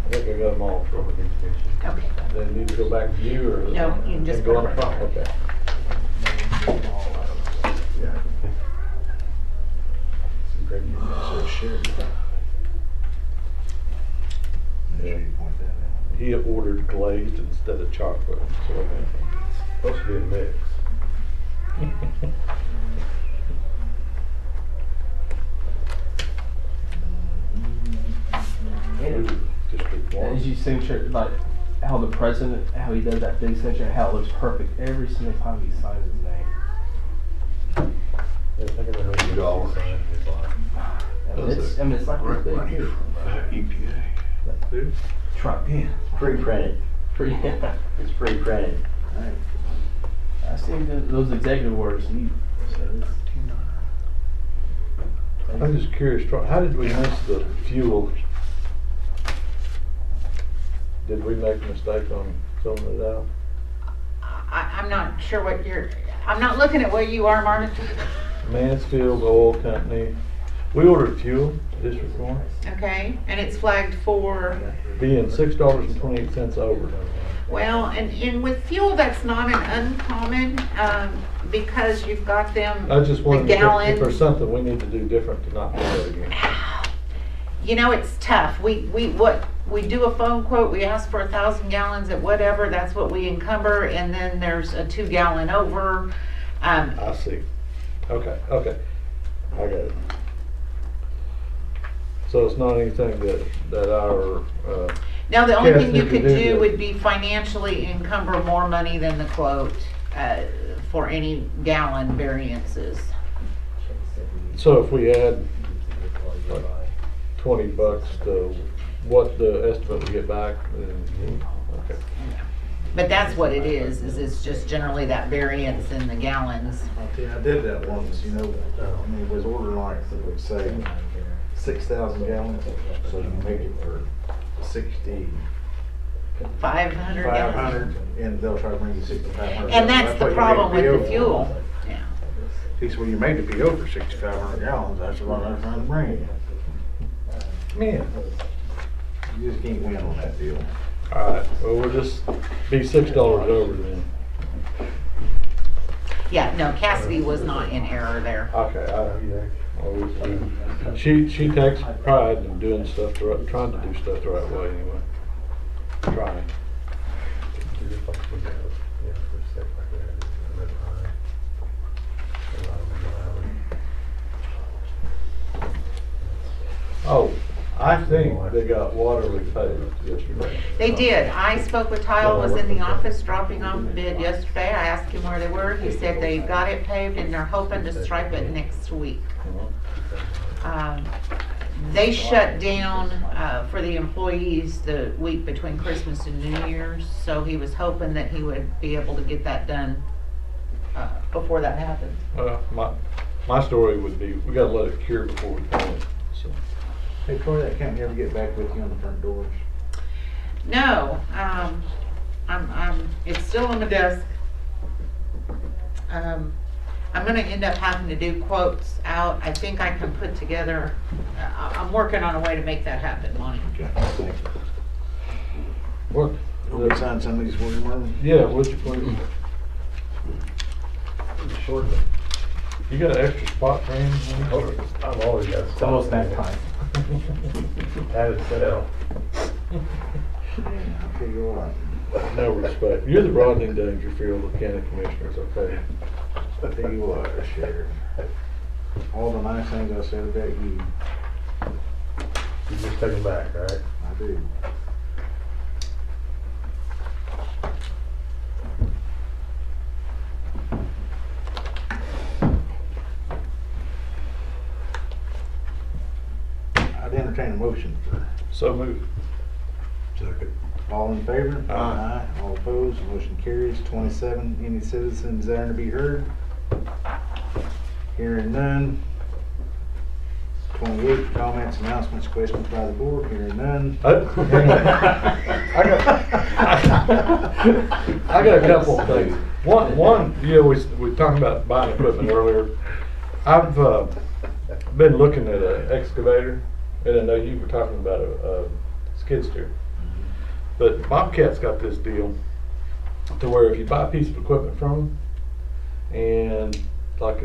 I think I got them all. Okay. Then need to go back to you or? No, you can just go go on the right front, okay. So shit. Make sure you point that out. he ordered glazed instead of chocolate, so. Supposed to be a mix. District one. As you signature, like how the president, how he does that big signature, how it looks perfect every single time he signs his name. $2. I mean, it's like Right, this right big here too. from EPA. Trump, yeah. Pre-printed. It's pre-printed. I see those executive orders. I'm just curious, how did we miss the fuel? Did we make a mistake on filling it out? I'm not sure what I'm not looking at what you are, Marvin. Mansfield Oil Company, we ordered fuel, District one, Okay, and it's flagged for, being $6.28 over. well, and with fuel, that's not an uncommon, because you've got them, I just the wondered if there's gallons. something we need to do different to not do that again. You know, it's tough. We do a phone quote, we ask for 1,000 gallons at whatever, that's what we encumber, and then there's a 2-gallon over. I see. Okay, I got it. So it's not anything that our, Now, the only thing you Kathy, could we did do it. would be financially encumber more money than the quote, for any gallon variances. so if we add like $20 to what the estimate we get back, then, okay. But that's what it is it's just generally that variance in the gallons. I did that once, you know, I mean, it was ordering like, let's say, 6,000 gallons, so you make it for 500 gallons. 500, and they'll try to bring you 6,500. And that's the what you problem made with PO the fuel. for. Yeah. He said, well, you made the PO for 6,500 gallons, that's what I'm trying to bring you. Man. You just can't win on that deal. Alright, well, we'll just be $6 over then. Yeah, no, Cassidy was not in error there. Okay, she takes pride in doing stuff, trying to do stuff the right way anyway. Trying. Oh, I think they got Waterloo paid yesterday. They did. I spoke with Tile, was in the office dropping off a bid yesterday. I asked him where they were. He said they got it paved and they're hoping to stripe it next week. They shut down for the employees the week between Christmas and New Year's, so he was hoping that he would be able to get that done before that happened. My story would be, we gotta let it cure before we paint it, so. Hey Troy, that can't ever get back with you on the front doors? No, it's still on the desk. I'm gonna end up having to do quotes out. I think I can put together, I'm working on a way to make that happen, Monty. Okay, thank you. What? Will we sign some of these for you, Marvin? Yeah, would you please? Shortly. You got an extra spot for him? I've always got. It's almost that time. Added sale. I'll tell you what, No respect. You're the Rodney Dangerfield of County Commissioners, okay? I'll tell you what, Sheriff. All the nice things I said about you, You just take them back, right? I do. I'd entertain a motion for, So move. Second. all in favor? Aye. All opposed, motion carries. 27, any citizen desiring to be heard? Hearing none. 28, comments, announcements, questions by the board, hearing none. I got a couple of things. One, you know, we talked about buying equipment earlier. I've been looking at an excavator, and I know you were talking about a skid steer. But Bobcat's got this deal to where if you buy a piece of equipment from them, and like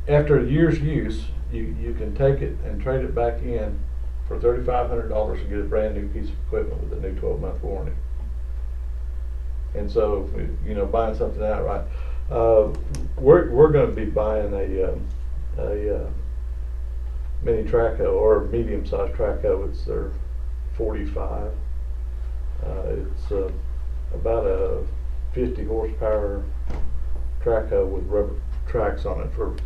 after a year's use, you can take it and trade it back in for $3,500 to get a brand new piece of equipment with a new 12-month warranty. And so, you know, buying something outright, we're going to be buying a mini track hoe, or a medium-sized track hoe. It's their 45. It's about a 50 horsepower track hoe with rubber tracks on it for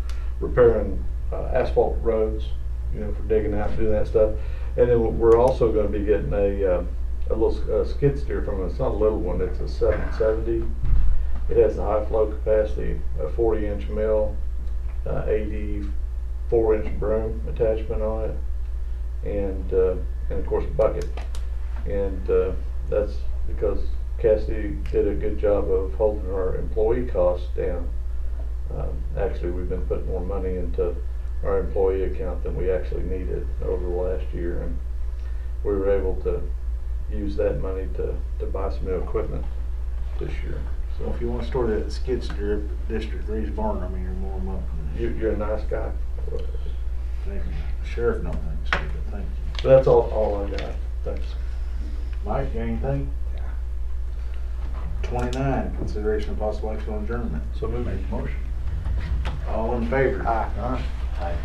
repairing asphalt roads, you know, for digging out and doing that stuff. And then we're also going to be getting a little skid steer from it. It's not a little one, it's a 770. It has a high flow capacity, a 40-inch mill, 84-inch broom attachment on it, and of course a bucket. And that's because Cassidy did a good job of holding our employee costs down. Actually, we've been putting more money into our employee account than we actually needed over the last year, and we were able to use that money to buy some new equipment this year. So if you want to store that skid steer at District 3's barn, I mean, you're more than welcome. You're a nice guy. Thank you. The sheriff, no thanks, but thank you. So that's all I got. Thanks. Mike, you got anything? 29, consideration of possible action on adjournment. So move. Make a motion. All in favor? Aye. Aye.